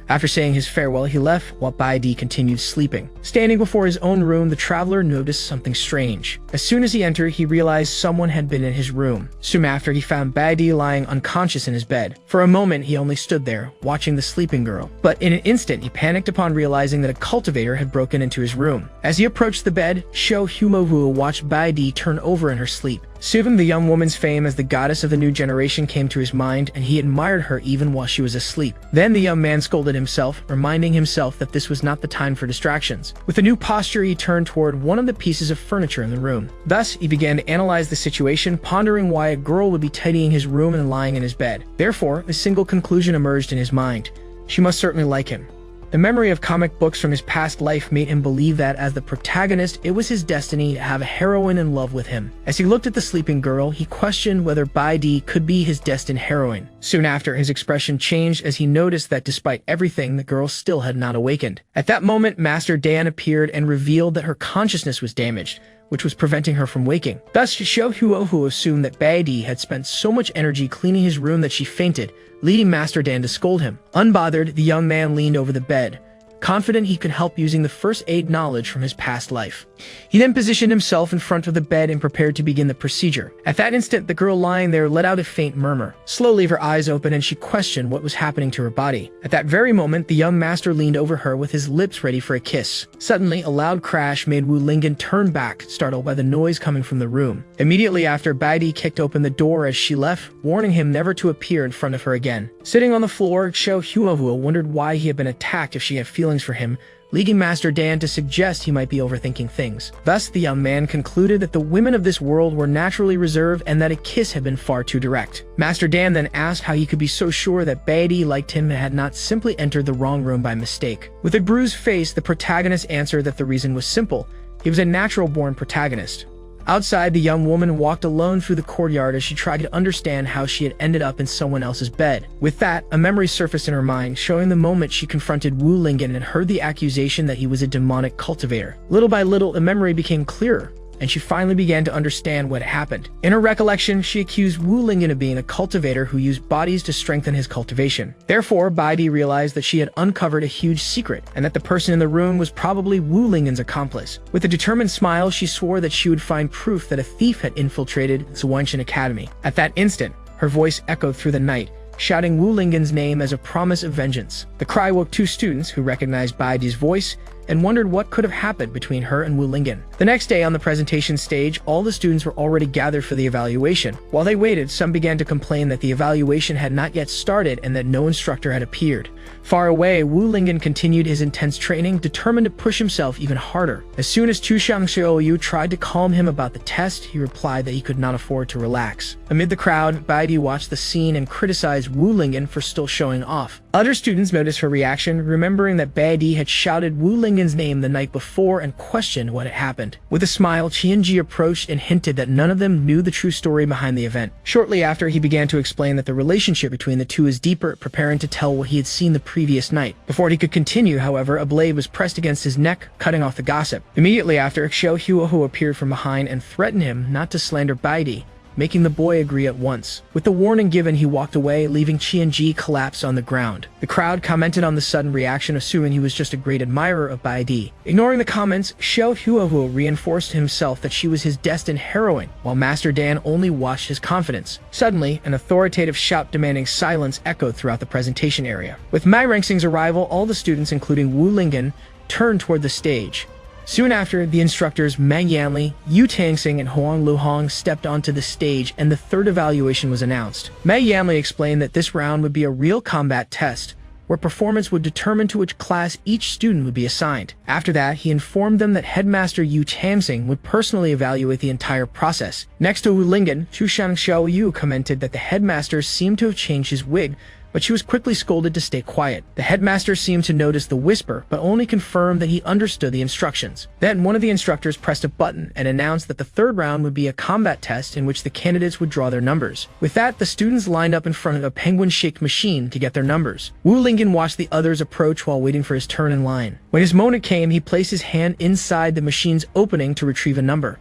Speaker 1: After saying his farewell, he left while Baidi continued sleeping. Standing before his own room, the traveler noticed something strange. As soon as he entered, he realized someone had been in his room. Soon after, he found Baidi lying unconscious in his bed. For a moment, he only stood there, watching the sleeping girl. But in an instant, he panicked upon realizing that a cultivator had broken into his room. As he approached the bed, Shou Humovu watched Baidi turn over in her sleep. Soon, the young woman's fame as the goddess of the new generation came to his mind, and he admired her even while she was asleep. Then the young man scolded himself, reminding himself that this was not the time for distractions. With a new posture, he turned toward one of the pieces of furniture in the room. Thus, he began to analyze the situation, pondering why a girl would be tidying his room and lying in his bed. Therefore, a single conclusion emerged in his mind. She must certainly like him. The memory of comic books from his past life made him believe that, as the protagonist, it was his destiny to have a heroine in love with him. As he looked at the sleeping girl, he questioned whether Baidi could be his destined heroine. Soon after, his expression changed as he noticed that despite everything, the girl still had not awakened. At that moment, Master Dan appeared and revealed that her consciousness was damaged, which was preventing her from waking. Thus, Shou Huohu assumed that Baidi had spent so much energy cleaning his room that she fainted, leading Master Dan to scold him. Unbothered, the young man leaned over the bed, confident he could help using the first aid knowledge from his past life. He then positioned himself in front of the bed and prepared to begin the procedure. At that instant, the girl lying there let out a faint murmur. Slowly, her eyes opened and she questioned what was happening to her body. At that very moment, the young master leaned over her with his lips ready for a kiss. Suddenly, a loud crash made Wu Lingen turn back, startled by the noise coming from the room. Immediately after, Baidi kicked open the door as she left, warning him never to appear in front of her again. Sitting on the floor, Shou Huohu wondered why he had been attacked if she had feelings for him, leading Master Dan to suggest he might be overthinking things. Thus, the young man concluded that the women of this world were naturally reserved and that a kiss had been far too direct. Master Dan then asked how he could be so sure that Baidi liked him and had not simply entered the wrong room by mistake. With a bruised face, the protagonist answered that the reason was simple. He was a natural-born protagonist. Outside, the young woman walked alone through the courtyard as she tried to understand how she had ended up in someone else's bed. With that, a memory surfaced in her mind, showing the moment she confronted Wu Lingen and heard the accusation that he was a demonic cultivator. Little by little, the memory became clearer, and she finally began to understand what happened. In her recollection, she accused Wu Lingen of being a cultivator who used bodies to strengthen his cultivation. Therefore, Baidi realized that she had uncovered a huge secret, and that the person in the room was probably Wu Lingen's accomplice. With a determined smile, she swore that she would find proof that a thief had infiltrated Zhuanshan Academy. At that instant, her voice echoed through the night, shouting Wu Lingen's name as a promise of vengeance. The cry woke two students who recognized Baidi's voice and wondered what could have happened between her and Wu Lingen. The next day on the presentation stage, all the students were already gathered for the evaluation. While they waited, some began to complain that the evaluation had not yet started and that no instructor had appeared. Far away, Wu Lingen continued his intense training, determined to push himself even harder. As soon as Tu Xiangxiuyu tried to calm him about the test, he replied that he could not afford to relax. Amid the crowd, Baidi watched the scene and criticized Wu Lingen for still showing off. Other students noticed her reaction, remembering that Baidi had shouted Wu Lingen's name the night before and questioned what had happened. With a smile, Qianji approached and hinted that none of them knew the true story behind the event. Shortly after, he began to explain that the relationship between the two is deeper, preparing to tell what he had seen the previous night. Before he could continue, however, a blade was pressed against his neck, cutting off the gossip. Immediately after, Shou Huohu appeared from behind and threatened him not to slander Baidi, making the boy agree at once. With the warning given, he walked away, leaving Qianji collapsed on the ground. The crowd commented on the sudden reaction, assuming he was just a great admirer of Baidi. Ignoring the comments, Shou Huohu reinforced himself that she was his destined heroine, while Master Dan only watched his confidence. Suddenly, an authoritative shout demanding silence echoed throughout the presentation area. With Mai Rengxing's arrival, all the students, including Wu Lingen, turned toward the stage. Soon after, the instructors Meng Yanli, Yu Tangxing, and Huang Luhong stepped onto the stage and the third evaluation was announced. Meng Yanli explained that this round would be a real combat test, where performance would determine to which class each student would be assigned. After that, he informed them that Headmaster Yu Tangsing would personally evaluate the entire process. Next to Wu Lingen, Chushan Xiaoyu commented that the headmaster seemed to have changed his wig, but she was quickly scolded to stay quiet. The headmaster seemed to notice the whisper, but only confirmed that he understood the instructions. Then one of the instructors pressed a button and announced that the third round would be a combat test in which the candidates would draw their numbers. With that, the students lined up in front of a penguin-shaped machine to get their numbers. Wu Lingen watched the others approach while waiting for his turn in line. When his moment came, he placed his hand inside the machine's opening to retrieve a number.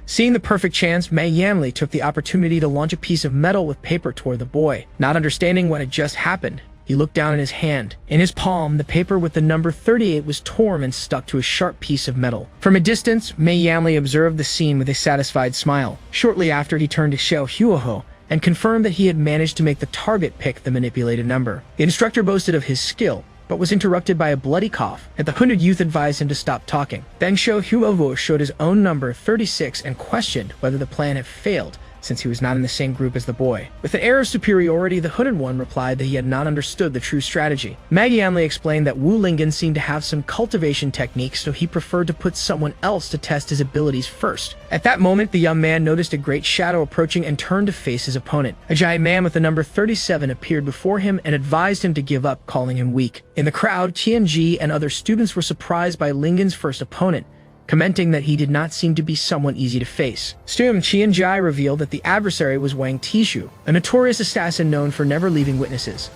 Speaker 1: Seeing the perfect chance, Mei Yanli took the opportunity to launch a piece of metal with paper toward the boy. Not understanding what had just happened, he looked down at his hand. In his palm, the paper with the number 38 was torn and stuck to a sharp piece of metal. From a distance, Mei Yanli observed the scene with a satisfied smile. Shortly after, he turned to Xiao Huoho and confirmed that he had managed to make the target pick the manipulated number. The instructor boasted of his skill, but was interrupted by a bloody cough, and the hooded youth advised him to stop talking. Then Xiao Huoho showed his own number 36 and questioned whether the plan had failed, since he was not in the same group as the boy. With an air of superiority, the hooded one replied that he had not understood the true strategy. Maggie Yanli explained that Wu Lingen seemed to have some cultivation techniques, so he preferred to put someone else to test his abilities first. At that moment, the young man noticed a great shadow approaching and turned to face his opponent. A giant man with the number 37 appeared before him and advised him to give up, calling him weak. In the crowd, Qianji and other students were surprised by Lingen's first opponent, commenting that he did not seem to be someone easy to face. Soon, Qianji revealed that the adversary was Wang Tishu, a notorious assassin known for never leaving witnesses.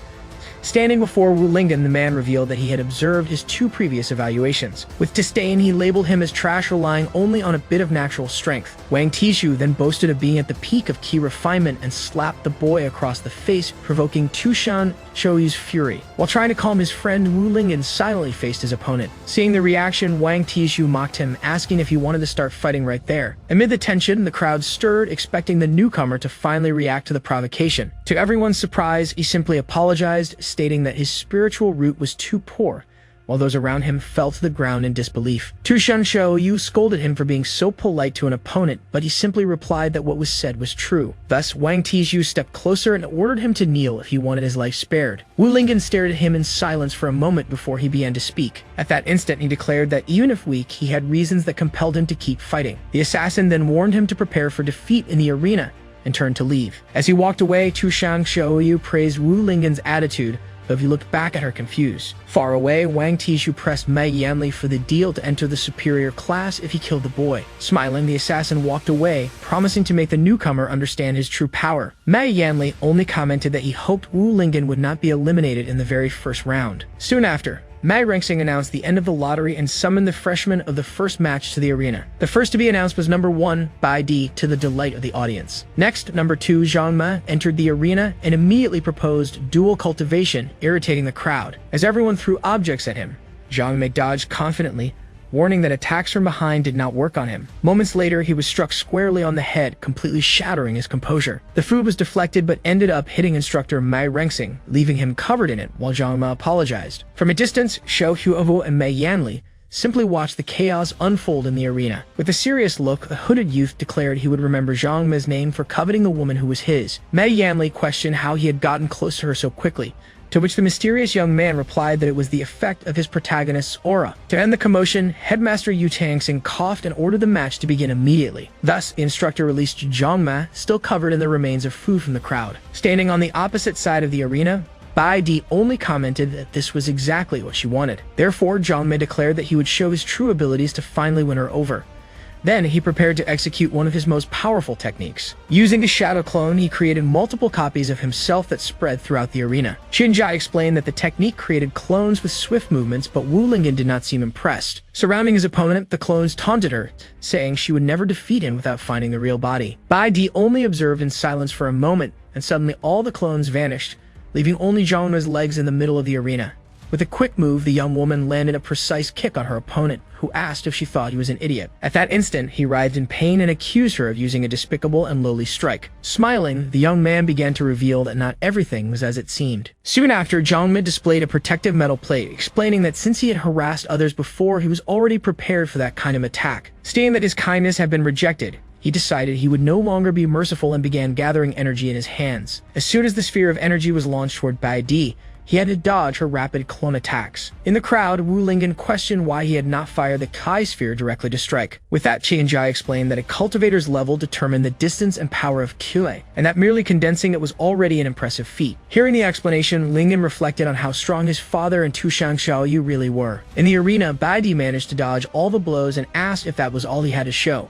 Speaker 1: Standing before Wu Lingen, the man revealed that he had observed his 2 previous evaluations. With disdain, he labeled him as trash, relying only on a bit of natural strength. Wang Tishu then boasted of being at the peak of key refinement and slapped the boy across the face, provoking Tushan Shouyu's fury. While trying to calm his friend, Wu Lingen silently faced his opponent. Seeing the reaction, Wang Tishu mocked him, asking if he wanted to start fighting right there. Amid the tension, the crowd stirred, expecting the newcomer to finally react to the provocation. To everyone's surprise, he simply apologized, stating that his spiritual root was too poor, while those around him fell to the ground in disbelief. Tushan Xiaoyu scolded him for being so polite to an opponent, but he simply replied that what was said was true. Thus, Wang Tishu stepped closer and ordered him to kneel if he wanted his life spared. Wu Lingen stared at him in silence for a moment before he began to speak. At that instant, he declared that even if weak, he had reasons that compelled him to keep fighting. The assassin then warned him to prepare for defeat in the arena and turned to leave. As he walked away, Tushan Xiaoyu praised Wu Lingen's attitude, though he looked back at her confused. Far away, Wang Tishu pressed Mei Yanli for the deal to enter the superior class if he killed the boy. Smiling, the assassin walked away, promising to make the newcomer understand his true power. Mei Yanli only commented that he hoped Wu Lingen would not be eliminated in the very first round. Soon after, Mei Rengsing announced the end of the lottery and summoned the freshmen of the first match to the arena. The first to be announced was number 1, Bai Di, to the delight of the audience. Next, number 2, Zhang Me, entered the arena and immediately proposed dual cultivation, irritating the crowd. As everyone threw objects at him, Zhang Me dodged confidently, warning that attacks from behind did not work on him. Moments later, he was struck squarely on the head, completely shattering his composure. The food was deflected but ended up hitting instructor Mei Rengsing, leaving him covered in it while Zhang Me apologized. From a distance, Xiao Huovo and Mei Yanli simply watched the chaos unfold in the arena. With a serious look, the hooded youth declared he would remember Zhang Me's name for coveting the woman who was his. Mei Yanli questioned how he had gotten close to her so quickly, to which the mysterious young man replied that it was the effect of his protagonist's aura. To end the commotion, Headmaster Yu Tangsing coughed and ordered the match to begin immediately. Thus, the instructor released Zhang Me, still covered in the remains of food from the crowd. Standing on the opposite side of the arena, Bai Di only commented that this was exactly what she wanted. Therefore, Zhang Me declared that he would show his true abilities to finally win her over. Then, he prepared to execute one of his most powerful techniques. Using the shadow clone, he created multiple copies of himself that spread throughout the arena. Qianji explained that the technique created clones with swift movements, but Wu Lingen did not seem impressed. Surrounding his opponent, the clones taunted her, saying she would never defeat him without finding the real body. Bai Di only observed in silence for a moment, and suddenly all the clones vanished, leaving only Zhang Me's legs in the middle of the arena. With a quick move, the young woman landed a precise kick on her opponent, who asked if she thought he was an idiot. At that instant, he writhed in pain and accused her of using a despicable and lowly strike. Smiling, the young man began to reveal that not everything was as it seemed. Soon after, Zhang Me displayed a protective metal plate, explaining that since he had harassed others before, he was already prepared for that kind of attack. Stating that his kindness had been rejected, he decided he would no longer be merciful and began gathering energy in his hands. As soon as the sphere of energy was launched toward Bai Di, he had to dodge her rapid clone attacks. In the crowd, Wu Lingen questioned why he had not fired the Kai sphere directly to strike. With that, Qianjai explained that a cultivator's level determined the distance and power of Qi, and that merely condensing it was already an impressive feat. Hearing the explanation, Lingen reflected on how strong his father and Tushang Xiaoyu really were. In the arena, Baidi managed to dodge all the blows and asked if that was all he had to show.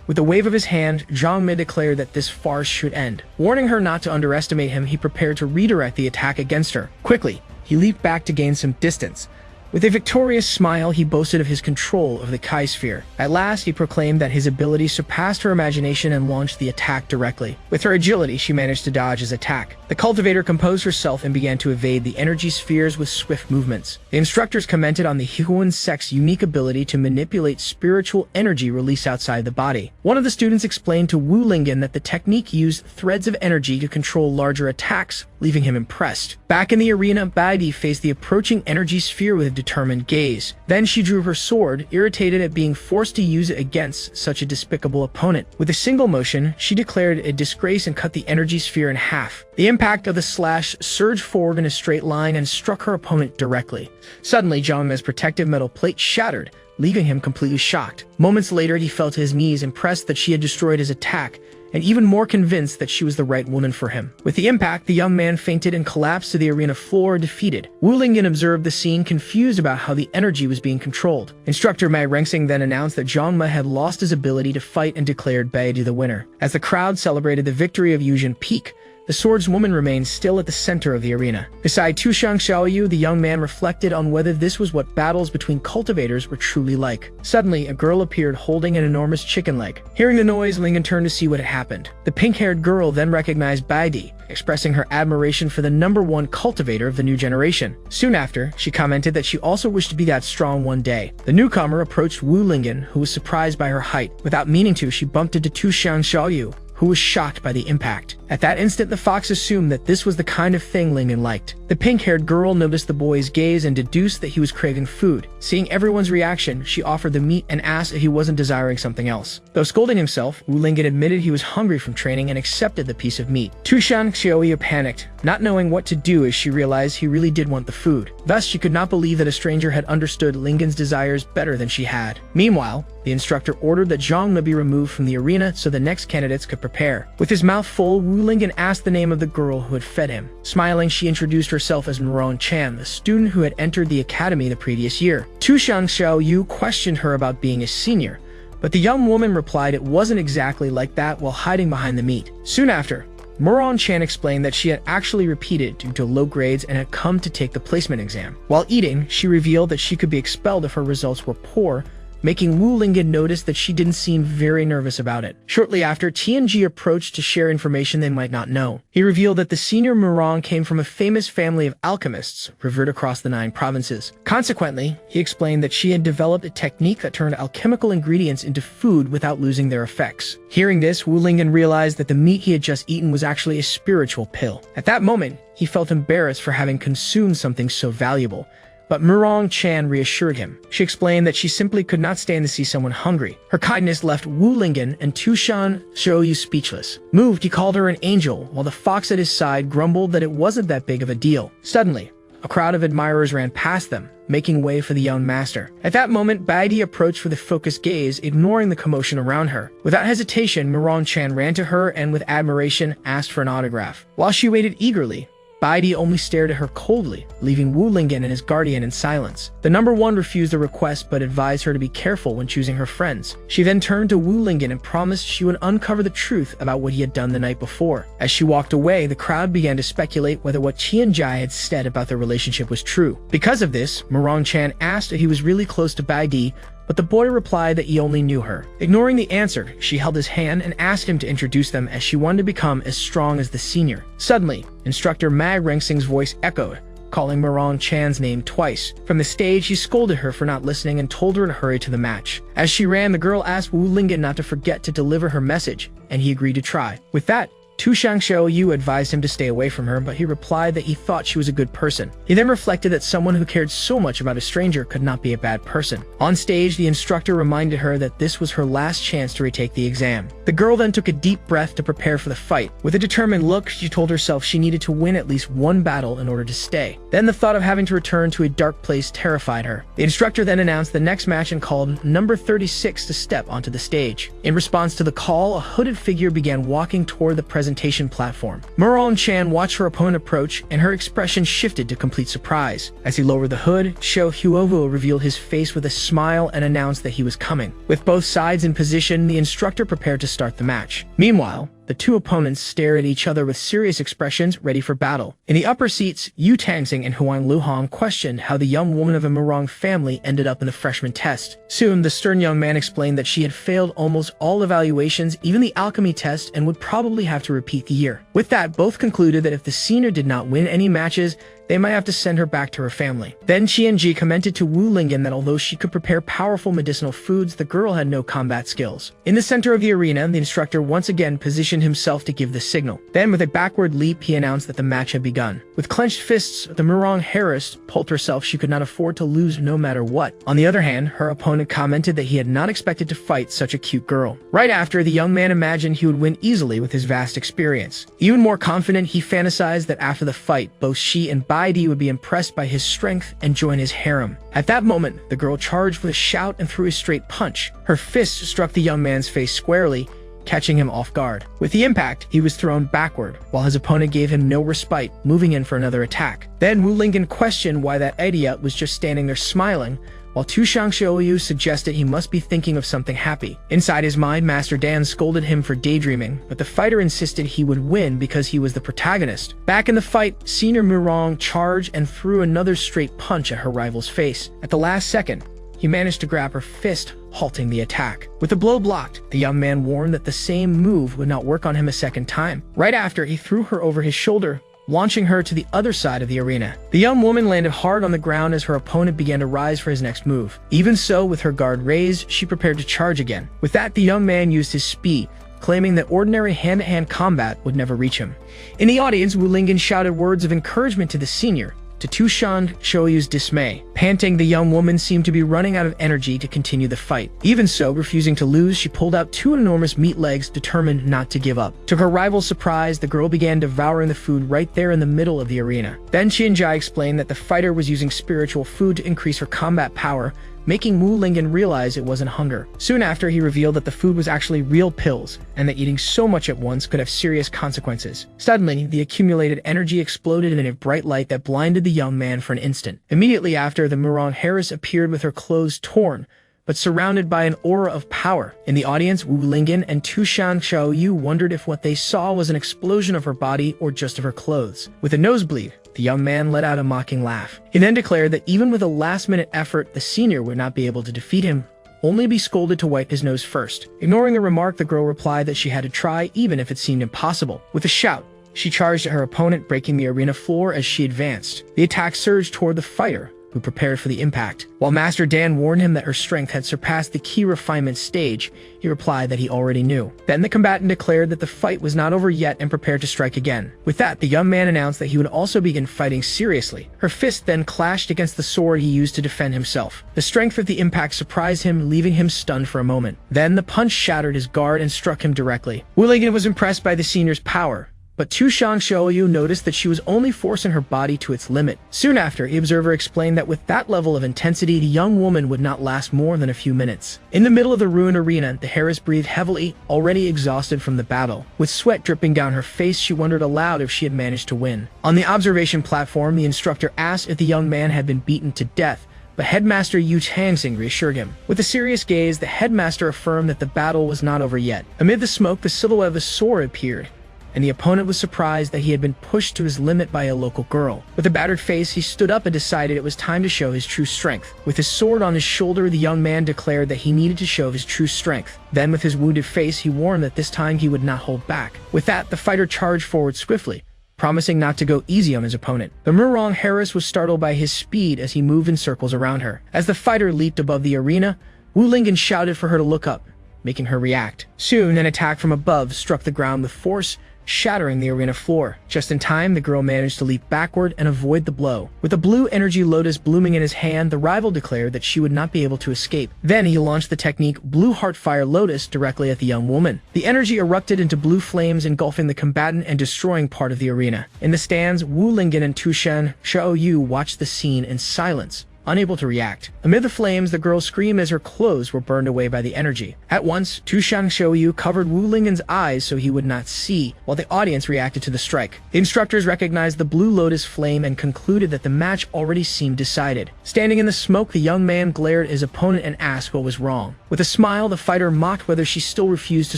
Speaker 1: With a wave of his hand, Zhang Mi declared that this farce should end. Warning her not to underestimate him, he prepared to redirect the attack against her. Quickly, he leaped back to gain some distance. With a victorious smile, he boasted of his control of the Kai sphere. At last, he proclaimed that his ability surpassed her imagination and launched the attack directly. With her agility, she managed to dodge his attack. The cultivator composed herself and began to evade the energy spheres with swift movements. The instructors commented on the Huan sect's unique ability to manipulate spiritual energy released outside the body. One of the students explained to Wu Lingen that the technique used threads of energy to control larger attacks, leaving him impressed. Back in the arena, Baidi faced the approaching energy sphere with a determined gaze. Then she drew her sword, irritated at being forced to use it against such a despicable opponent. With a single motion, she declared it a disgrace and cut the energy sphere in half. The impact of the slash surged forward in a straight line and struck her opponent directly. Suddenly, Zhang Mi's protective metal plate shattered, leaving him completely shocked. Moments later, he fell to his knees, impressed that she had destroyed his attack, and even more convinced that she was the right woman for him. With the impact, the young man fainted and collapsed to the arena floor, defeated. Wu Lingen observed the scene, confused about how the energy was being controlled. Instructor Ma Rengxing then announced that Zhang Mi had lost his ability to fight and declared Baidi the winner. As the crowd celebrated the victory of Yuzhen Peak, the swordswoman remained still at the center of the arena. Beside Tushang Xiaoyu, the young man reflected on whether this was what battles between cultivators were truly like. Suddenly, a girl appeared holding an enormous chicken leg. Hearing the noise, Lingen turned to see what had happened. The pink-haired girl then recognized Baidi, expressing her admiration for the #1 cultivator of the new generation. Soon after, she commented that she also wished to be that strong one day. The newcomer approached Wu Lingen, who was surprised by her height. Without meaning to, she bumped into Tushang Xiaoyu, who was shocked by the impact. At that instant, the fox assumed that this was the kind of thing Lingen liked. The pink-haired girl noticed the boy's gaze and deduced that he was craving food. Seeing everyone's reaction, she offered the meat and asked if he wasn't desiring something else. Though scolding himself, Wu Lingen admitted he was hungry from training and accepted the piece of meat. Tushang Xiaoyu panicked, not knowing what to do as she realized he really did want the food. Thus, she could not believe that a stranger had understood Lingen's desires better than she had. Meanwhile, the instructor ordered that Zhang Mi be removed from the arena so the next candidates could prepare. With his mouth full, Wu Lingen asked the name of the girl who had fed him. Smiling, she introduced herself as Miron Chan, the student who had entered the academy the previous year. Tushang Xiaoyu questioned her about being a senior, but the young woman replied it wasn't exactly like that while hiding behind the meat. Soon after, Miron Chan explained that she had actually repeated due to low grades and had come to take the placement exam. While eating, she revealed that she could be expelled if her results were poor, making Wu Lingen notice that she didn't seem very nervous about it. Shortly after, Tianji approached to share information they might not know. He revealed that the senior Murong came from a famous family of alchemists revered across the 9 provinces. Consequently, he explained that she had developed a technique that turned alchemical ingredients into food without losing their effects. Hearing this, Wu Lingen realized that the meat he had just eaten was actually a spiritual pill. At that moment, he felt embarrassed for having consumed something so valuable. But Murong Chan reassured him. She explained that she simply could not stand to see someone hungry. Her kindness left Wu Lingen and Tushang Xiaoyu speechless. Moved, he called her an angel, while the fox at his side grumbled that it wasn't that big of a deal. Suddenly, a crowd of admirers ran past them, making way for the young master. At that moment, Baidi approached with a focused gaze, ignoring the commotion around her. Without hesitation, Murong Chan ran to her and with admiration asked for an autograph. While she waited eagerly, Baidi only stared at her coldly, leaving Wu Lingen and his guardian in silence. The #1 refused the request but advised her to be careful when choosing her friends. She then turned to Wu Lingen and promised she would uncover the truth about what he had done the night before. As she walked away, the crowd began to speculate whether what Qianjai had said about their relationship was true. Because of this, Murong Chan asked if he was really close to Baidi, but the boy replied that he only knew her. Ignoring the answer, she held his hand and asked him to introduce them as she wanted to become as strong as the senior. Suddenly, Instructor Ma Rengxing's voice echoed, calling Murong Chan's name twice. From the stage, he scolded her for not listening and told her to hurry to the match. As she ran, the girl asked Wu Lingen not to forget to deliver her message, and he agreed to try. With that, Tu Xiangxiu advised him to stay away from her, but he replied that he thought she was a good person. He then reflected that someone who cared so much about a stranger could not be a bad person. On stage, the instructor reminded her that this was her last chance to retake the exam. The girl then took a deep breath to prepare for the fight. With a determined look, she told herself she needed to win at least one battle in order to stay. Then the thought of having to return to a dark place terrified her. The instructor then announced the next match and called number 36 to step onto the stage. In response to the call, a hooded figure began walking toward the presentation platform. Muron Chan watched her opponent approach, and her expression shifted to complete surprise. As he lowered the hood, Xiao Huovo revealed his face with a smile and announced that he was coming. With both sides in position, the instructor prepared to start the match. Meanwhile, the two opponents stared at each other with serious expressions, ready for battle. In the upper seats, Yu Tangxing and Huang Luhong questioned how the young woman of a Murong family ended up in the freshman test. Soon, the stern young man explained that she had failed almost all evaluations, even the alchemy test, and would probably have to repeat the year. With that, both concluded that if the senior did not win any matches, they might have to send her back to her family. Then Qianji commented to Wu Lingyan that although she could prepare powerful medicinal foods, the girl had no combat skills. In the center of the arena, the instructor once again positioned himself to give the signal. Then, with a backward leap, he announced that the match had begun. With clenched fists, the Murong heiress told herself she could not afford to lose no matter what. On the other hand, her opponent commented that he had not expected to fight such a cute girl. Right after, the young man imagined he would win easily with his vast experience. Even more confident, he fantasized that after the fight, both she and Baidi would be impressed by his strength and join his harem. At that moment, the girl charged with a shout and threw a straight punch. Her fist struck the young man's face squarely, catching him off guard. With the impact, he was thrown backward, while his opponent gave him no respite, moving in for another attack. Then Wu Lingyan questioned why that idiot was just standing there smiling, while Tu Xiangxiu suggested he must be thinking of something happy. Inside his mind, Master Dan scolded him for daydreaming, but the fighter insisted he would win because he was the protagonist. Back in the fight, Senior Murong charged and threw another straight punch at her rival's face. At the last second, he managed to grab her fist, halting the attack. With the blow blocked, the young man warned that the same move would not work on him a second time. Right after, he threw her over his shoulder, launching her to the other side of the arena. The young woman landed hard on the ground as her opponent began to rise for his next move. Even so, with her guard raised, she prepared to charge again. With that, the young man used his speed, claiming that ordinary hand-to-hand combat would never reach him. In the audience, Wu Lingyan shouted words of encouragement to the senior, to Tu Xiangxiu's dismay. Panting, the young woman seemed to be running out of energy to continue the fight. Even so, refusing to lose, she pulled out two enormous meat legs, determined not to give up. To her rival's surprise, the girl began devouring the food right there in the middle of the arena. Then Qianjai explained that the fighter was using spiritual food to increase her combat power, making Wu Lingyan realize it wasn't hunger. Soon after, he revealed that the food was actually real pills, and that eating so much at once could have serious consequences. Suddenly, the accumulated energy exploded in a bright light that blinded the young man for an instant. Immediately after, the Murong heiress appeared with her clothes torn, but surrounded by an aura of power. In the audience, Wu Lingyan and Tu Xiangxiu wondered if what they saw was an explosion of her body or just of her clothes. With a nosebleed, the young man let out a mocking laugh. He then declared that even with a last-minute effort, the senior would not be able to defeat him, only be scolded to wipe his nose first. Ignoring the remark, the girl replied that she had to try even if it seemed impossible. With a shout, she charged at her opponent, breaking the arena floor as she advanced. The attack surged toward the fighter, who prepared for the impact. While Master Dan warned him that her strength had surpassed the key refinement stage, he replied that he already knew. Then the combatant declared that the fight was not over yet and prepared to strike again. With that, the young man announced that he would also begin fighting seriously. Her fist then clashed against the sword he used to defend himself. The strength of the impact surprised him, leaving him stunned for a moment. Then the punch shattered his guard and struck him directly. Wu Lingyan was impressed by the senior's power, but Tu Xiangxiu noticed that she was only forcing her body to its limit. Soon after, the observer explained that with that level of intensity, the young woman would not last more than a few minutes. In the middle of the ruined arena, the heiress breathed heavily, already exhausted from the battle. With sweat dripping down her face, she wondered aloud if she had managed to win. On the observation platform, the instructor asked if the young man had been beaten to death, but Headmaster Yu Tangxing reassured him. With a serious gaze, the headmaster affirmed that the battle was not over yet. Amid the smoke, the silhouette of Asura appeared, and the opponent was surprised that he had been pushed to his limit by a local girl. With a battered face, he stood up and decided it was time to show his true strength. With his sword on his shoulder, the young man declared that he needed to show his true strength. Then, with his wounded face, he warned that this time he would not hold back. With that, the fighter charged forward swiftly, promising not to go easy on his opponent. The Murong heiress was startled by his speed as he moved in circles around her. As the fighter leaped above the arena, Wu Lingyan shouted for her to look up, making her react. Soon, an attack from above struck the ground with force, shattering the arena floor. Just in time, the girl managed to leap backward and avoid the blow. With a blue energy lotus blooming in his hand, the rival declared that she would not be able to escape. Then he launched the technique Blue Heart Fire Lotus directly at the young woman. The energy erupted into blue flames, engulfing the combatant and destroying part of the arena. In the stands, Wu Lingen and Tushan Xiaoyu watched the scene in silence, unable to react. Amid the flames, the girl screamed as her clothes were burned away by the energy. At once, Tushan Xiaoyu covered Wu Lingen's eyes so he would not see, while the audience reacted to the strike. The instructors recognized the blue lotus flame and concluded that the match already seemed decided. Standing in the smoke, the young man glared at his opponent and asked what was wrong. With a smile, the fighter mocked whether she still refused to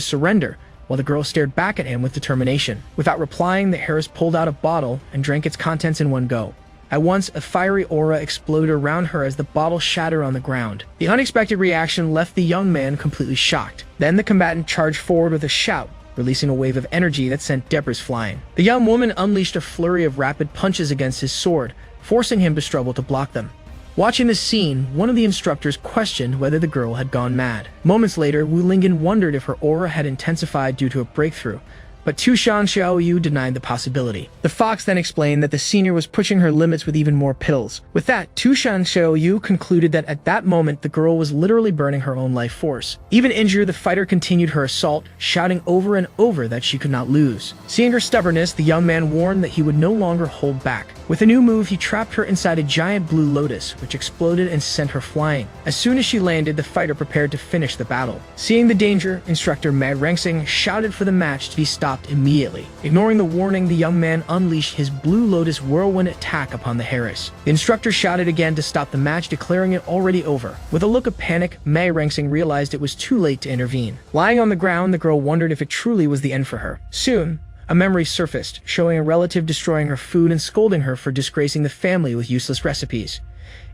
Speaker 1: surrender, while the girl stared back at him with determination. Without replying, the heiress pulled out a bottle and drank its contents in one go. At once, a fiery aura exploded around her as the bottle shattered on the ground. The unexpected reaction left the young man completely shocked. Then the combatant charged forward with a shout, releasing a wave of energy that sent debris flying. The young woman unleashed a flurry of rapid punches against his sword, forcing him to struggle to block them. Watching this scene, one of the instructors questioned whether the girl had gone mad. Moments later, Wu Lingen wondered if her aura had intensified due to a breakthrough, but Tushan Xiaoyu denied the possibility. The fox then explained that the senior was pushing her limits with even more pills. With that, Tushan Xiaoyu concluded that at that moment the girl was literally burning her own life force. Even injured, the fighter continued her assault, shouting over and over that she could not lose. Seeing her stubbornness, the young man warned that he would no longer hold back. With a new move, he trapped her inside a giant blue lotus, which exploded and sent her flying. As soon as she landed, the fighter prepared to finish the battle. Seeing the danger, instructor Mad Rengsing shouted for the match to be stopped immediately. Ignoring the warning, the young man unleashed his blue lotus whirlwind attack upon the heiress. The instructor shouted again to stop the match, declaring it already over. With a look of panic, Mei Rengsing realized it was too late to intervene. Lying on the ground, the girl wondered if it truly was the end for her. Soon, a memory surfaced, showing a relative destroying her food and scolding her for disgracing the family with useless recipes.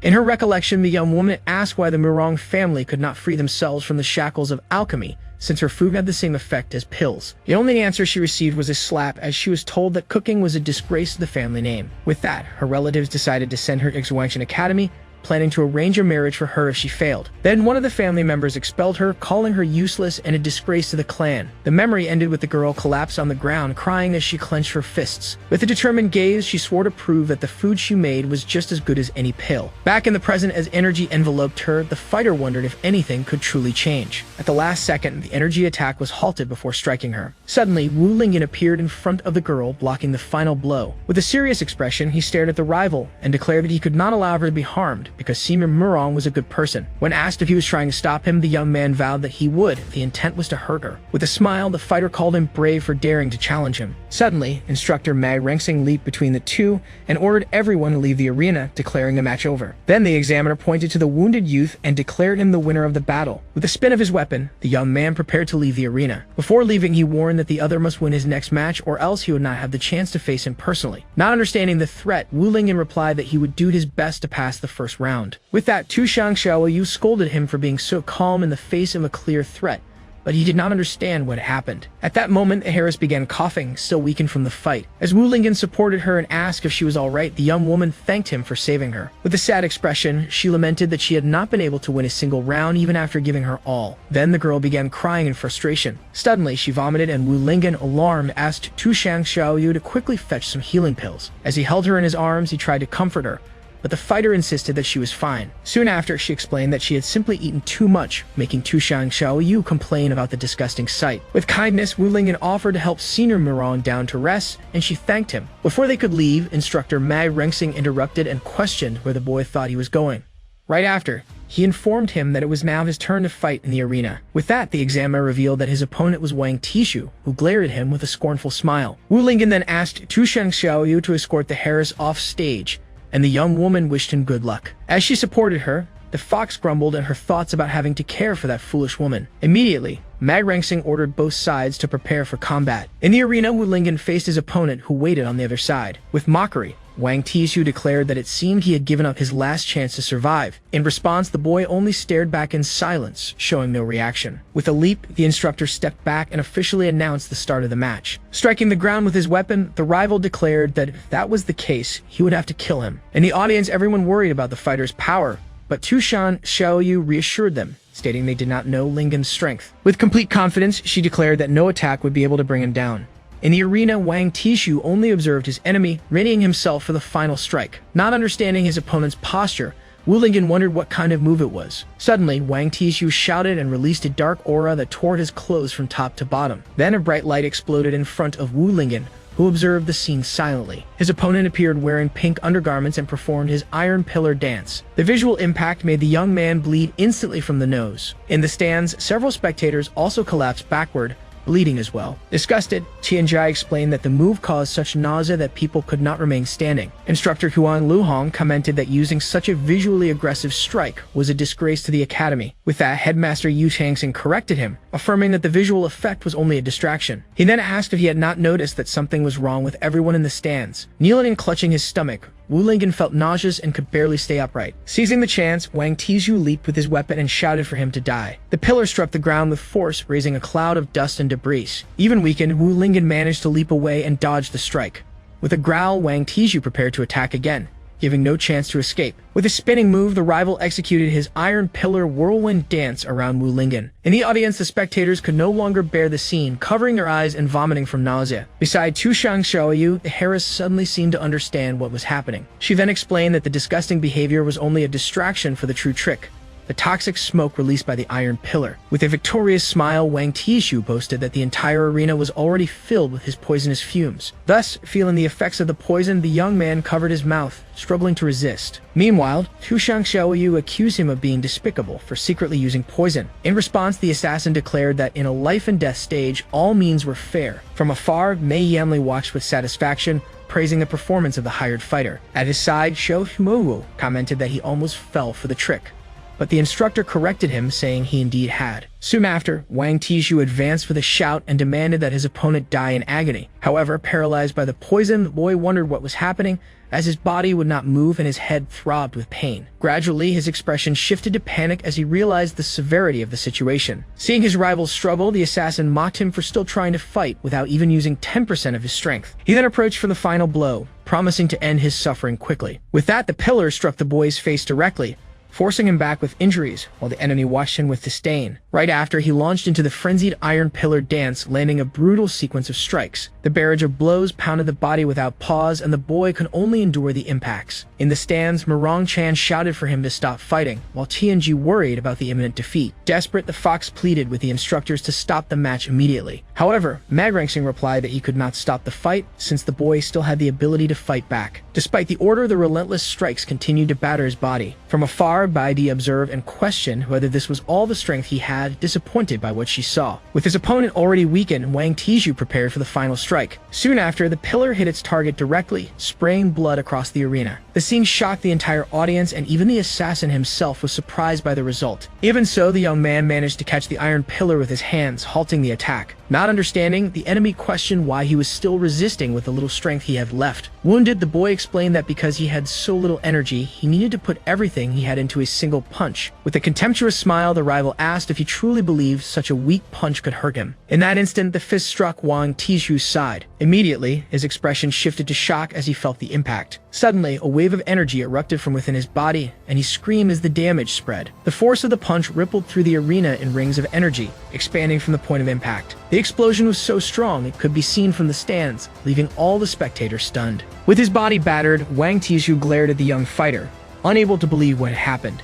Speaker 1: In her recollection, the young woman asked why the Murong family could not free themselves from the shackles of alchemy, since her food had the same effect as pills. The only answer she received was a slap, as she was told that cooking was a disgrace to the family name. With that, her relatives decided to send her to Xuanxian Academy, planning to arrange a marriage for her if she failed. Then one of the family members expelled her, calling her useless and a disgrace to the clan. The memory ended with the girl collapsed on the ground, crying as she clenched her fists. With a determined gaze, she swore to prove that the food she made was just as good as any pill. Back in the present, as energy enveloped her, the fighter wondered if anything could truly change. At the last second, the energy attack was halted before striking her. Suddenly, Wu Lingen appeared in front of the girl, blocking the final blow. With a serious expression, he stared at the rival and declared that he could not allow her to be harmed, because Senior Murong was a good person. When asked if he was trying to stop him, the young man vowed that he would if the intent was to hurt her. With a smile, the fighter called him brave for daring to challenge him. Suddenly, instructor Mei Rengsing leaped between the two and ordered everyone to leave the arena, declaring the match over. Then the examiner pointed to the wounded youth and declared him the winner of the battle. With a spin of his weapon, the young man prepared to leave the arena. Before leaving, he warned that the other must win his next match, or else he would not have the chance to face him personally. Not understanding the threat, Wu Lingen replied that he would do his best to pass the first round. With that, Tushan Xiaoyu scolded him for being so calm in the face of a clear threat, but he did not understand what happened. At that moment, the heiress began coughing, still weakened from the fight. As Wu Lingen supported her and asked if she was alright, the young woman thanked him for saving her. With a sad expression, she lamented that she had not been able to win a single round even after giving her all. Then the girl began crying in frustration. Suddenly, she vomited, and Wu Lingen, alarmed, asked Tushan Xiaoyu to quickly fetch some healing pills. As he held her in his arms, he tried to comfort her, but the fighter insisted that she was fine. Soon after, she explained that she had simply eaten too much, making Tushan Xiaoyu complain about the disgusting sight. With kindness, Wu Lingen offered to help Senior Murong down to rest, and she thanked him. Before they could leave, instructor Mei Rengsing interrupted and questioned where the boy thought he was going. Right after, he informed him that it was now his turn to fight in the arena. With that, the examiner revealed that his opponent was Wang Tishu, who glared at him with a scornful smile. Wu Lingen then asked Tushan Xiaoyu to escort the heiress off stage, and the young woman wished him good luck. As she supported her, the fox grumbled at her thoughts about having to care for that foolish woman. Immediately, Mei Rengsing ordered both sides to prepare for combat. In the arena, Wu Lingen faced his opponent, who waited on the other side. With mockery, Wang Tishu declared that it seemed he had given up his last chance to survive. In response, the boy only stared back in silence, showing no reaction. With a leap, the instructor stepped back and officially announced the start of the match. Striking the ground with his weapon, the rival declared that if that was the case, he would have to kill him. In the audience, everyone worried about the fighter's power, but Tushan Xiaoyu reassured them, stating they did not know Lingen's strength. With complete confidence, she declared that no attack would be able to bring him down. In the arena, Wang Tishu only observed his enemy, readying himself for the final strike. Not understanding his opponent's posture, Wu Lingen wondered what kind of move it was. Suddenly, Wang Tishu shouted and released a dark aura that tore his clothes from top to bottom. Then a bright light exploded in front of Wu Lingen, who observed the scene silently. His opponent appeared wearing pink undergarments and performed his iron pillar dance. The visual impact made the young man bleed instantly from the nose. In the stands, several spectators also collapsed backward, bleeding as well. Disgusted, Tianjai explained that the move caused such nausea that people could not remain standing. Instructor Huan Luhong commented that using such a visually aggressive strike was a disgrace to the academy. With that, Headmaster Yu Changxing corrected him, affirming that the visual effect was only a distraction. He then asked if he had not noticed that something was wrong with everyone in the stands. Kneeling and clutching his stomach, Wu Lingen felt nauseous and could barely stay upright. Seizing the chance, Wang Tishu leaped with his weapon and shouted for him to die. The pillar struck the ground with force, raising a cloud of dust and debris. Even weakened, Wu Lingen managed to leap away and dodge the strike. With a growl, Wang Tishu prepared to attack again, giving no chance to escape. With a spinning move, the rival executed his iron pillar whirlwind dance around Wu Lingen. In the audience, the spectators could no longer bear the scene, covering their eyes and vomiting from nausea. Beside Tushang Xiaoyu, the heiress suddenly seemed to understand what was happening. She then explained that the disgusting behavior was only a distraction for the true trick, the toxic smoke released by the iron pillar. With a victorious smile, Wang Tishu boasted that the entire arena was already filled with his poisonous fumes. Thus, feeling the effects of the poison, the young man covered his mouth, struggling to resist. Meanwhile, Tushang Xiaoyu accused him of being despicable for secretly using poison. In response, the assassin declared that in a life and death stage, all means were fair. From afar, Mei Yanli watched with satisfaction, praising the performance of the hired fighter. At his side, Shou Humowu commented that he almost fell for the trick, but the instructor corrected him, saying he indeed had. Soon after, Wang Tishu advanced with a shout and demanded that his opponent die in agony. However, paralyzed by the poison, the boy wondered what was happening, as his body would not move and his head throbbed with pain. Gradually, his expression shifted to panic as he realized the severity of the situation. Seeing his rival struggle, the assassin mocked him for still trying to fight without even using 10% of his strength. He then approached for the final blow, promising to end his suffering quickly. With that, the pillar struck the boy's face directly, forcing him back with injuries, while the enemy watched him with disdain. Right after, he launched into the frenzied iron pillar dance, landing a brutal sequence of strikes. The barrage of blows pounded the body without pause, and the boy could only endure the impacts. In the stands, Murong Chan shouted for him to stop fighting, while Tianji worried about the imminent defeat. Desperate, the fox pleaded with the instructors to stop the match immediately. However, Magrangxing replied that he could not stop the fight, since the boy still had the ability to fight back. Despite the order, the relentless strikes continued to batter his body. From afar, Bai Di observed and questioned whether this was all the strength he had, disappointed by what she saw. With his opponent already weakened, Wang Tishu prepared for the final strike. Soon after, the pillar hit its target directly, spraying blood across the arena. The scene shocked the entire audience, and even the assassin himself was surprised by the result. Even so, the young man managed to catch the iron pillar with his hands, halting the attack. Not understanding, the enemy questioned why he was still resisting with the little strength he had left. Wounded, the boy explained that because he had so little energy, he needed to put everything he had into a single punch. With a contemptuous smile, the rival asked if he truly believed such a weak punch could hurt him. In that instant, the fist struck Wang Tishu's side. Immediately, his expression shifted to shock as he felt the impact. Suddenly, a wave of energy erupted from within his body, and he screamed as the damage spread. The force of the punch rippled through the arena in rings of energy, expanding from the point of impact. The explosion was so strong it could be seen from the stands, leaving all the spectators stunned. With his body battered, Wang Tishu glared at the young fighter, unable to believe what had happened.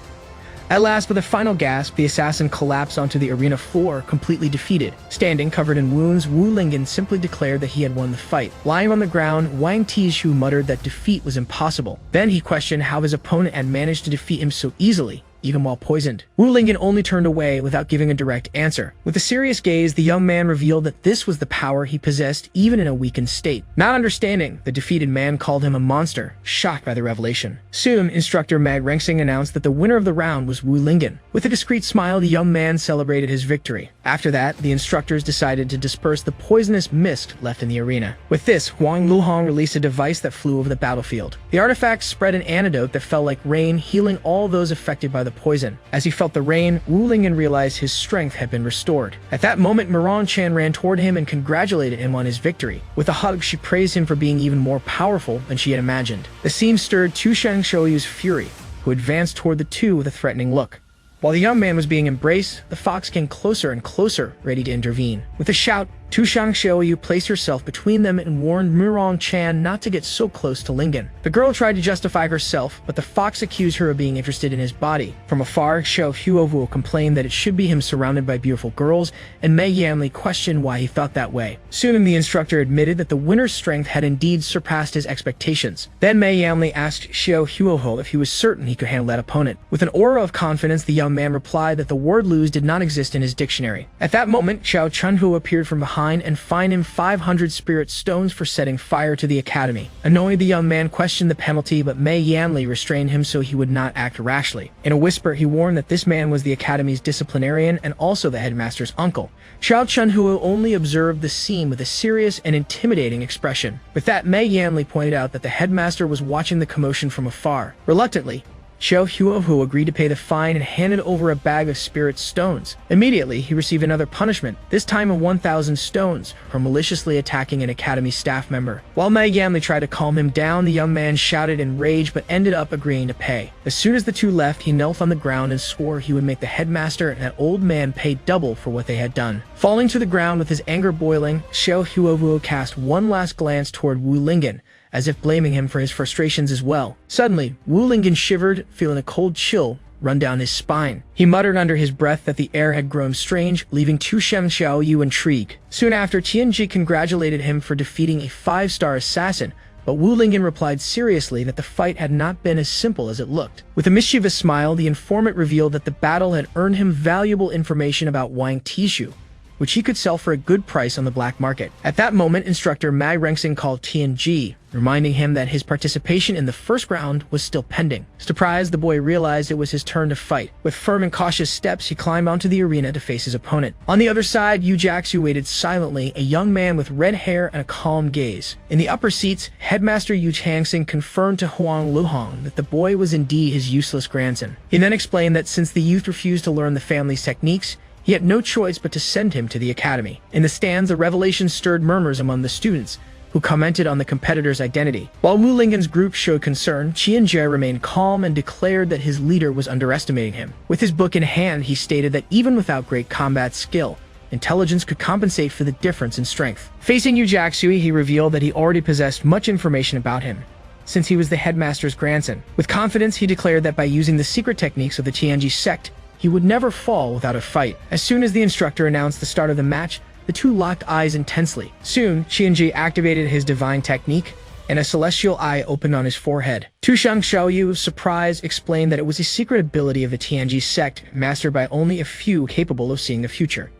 Speaker 1: At last, with a final gasp, the assassin collapsed onto the arena floor, completely defeated. Standing, covered in wounds, Wu Lingen simply declared that he had won the fight. Lying on the ground, Wang Tishu muttered that defeat was impossible. Then he questioned how his opponent had managed to defeat him so easily, even while poisoned. Wu Lingen only turned away without giving a direct answer. With a serious gaze, the young man revealed that this was the power he possessed even in a weakened state. Not understanding, the defeated man called him a monster, shocked by the revelation. Soon, instructor Magrangxing announced that the winner of the round was Wu Lingen. With a discreet smile, the young man celebrated his victory. After that, the instructors decided to disperse the poisonous mist left in the arena. With this, Huang Luhong released a device that flew over the battlefield. The artifact spread an antidote that fell like rain, healing all those affected by the poison. As he felt the rain, Wu Lingen realized his strength had been restored. At that moment, Murong Chan ran toward him and congratulated him on his victory. With a hug, she praised him for being even more powerful than she had imagined. The scene stirred Tushang Shoyu's fury, who advanced toward the two with a threatening look. While the young man was being embraced, the fox came closer and closer, ready to intervene. With a shout, Tu Xiaoyu placed herself between them and warned Murong Chan not to get so close to Lingen. The girl tried to justify herself, but the fox accused her of being interested in his body. From afar, Xiao Huovu complained that it should be him surrounded by beautiful girls, and Mei Yanli questioned why he felt that way. Soon the instructor admitted that the winner's strength had indeed surpassed his expectations. Then Mei Yanli asked Xiao Huohu if he was certain he could handle that opponent. With an aura of confidence, the young man replied that the word lose did not exist in his dictionary. At that moment, Xiao Chunhu appeared from behind and fined him 500 spirit stones for setting fire to the academy. Annoyed, the young man questioned the penalty, but Mei Yanli restrained him so he would not act rashly. In a whisper, he warned that this man was the academy's disciplinarian and also the headmaster's uncle. Xiao Chunhu only observed the scene with a serious and intimidating expression. With that, Mei Yanli pointed out that the headmaster was watching the commotion from afar. Reluctantly, Xiao Huohu agreed to pay the fine and handed over a bag of spirit stones. Immediately, he received another punishment, this time of 1,000 stones, for maliciously attacking an academy staff member. While Mei Yanli tried to calm him down, the young man shouted in rage but ended up agreeing to pay. As soon as the two left, he knelt on the ground and swore he would make the headmaster and that old man pay double for what they had done. Falling to the ground with his anger boiling, Xiao Huohu cast one last glance toward Wu Lingen, as if blaming him for his frustrations as well. Suddenly, Wu Lingen shivered, feeling a cold chill run down his spine. He muttered under his breath that the air had grown strange, leaving Tu Xiaoyu intrigued. Soon after, Tianji congratulated him for defeating a 5-star assassin, but Wu Lingen replied seriously that the fight had not been as simple as it looked. With a mischievous smile, the informant revealed that the battle had earned him valuable information about Wang Tishu, which he could sell for a good price on the black market. At that moment, instructor Mai Rengsing called Tianji, reminding him that his participation in the first round was still pending. Surprised, the boy realized it was his turn to fight. With firm and cautious steps, he climbed onto the arena to face his opponent. On the other side, Yu Jiaxu waited silently, a young man with red hair and a calm gaze. In the upper seats, Headmaster Yu Changsing confirmed to Huang Luhong that the boy was indeed his useless grandson. He then explained that since the youth refused to learn the family's techniques, he had no choice but to send him to the academy. In the stands, the revelation stirred murmurs among the students, who commented on the competitor's identity. While Wu Lingen's group showed concern, Qianjie remained calm and declared that his leader was underestimating him. With his book in hand, he stated that even without great combat skill, intelligence could compensate for the difference in strength. Facing Yu Jiaxu, he revealed that he already possessed much information about him, since he was the headmaster's grandson. With confidence, he declared that by using the secret techniques of the Tianji sect, he would never fall without a fight. As soon as the instructor announced the start of the match, the two locked eyes intensely. Soon, Qianji activated his divine technique, and a celestial eye opened on his forehead. Tu Xiaoyu, surprised, explained that it was a secret ability of the Tianji sect, mastered by only a few capable of seeing the future.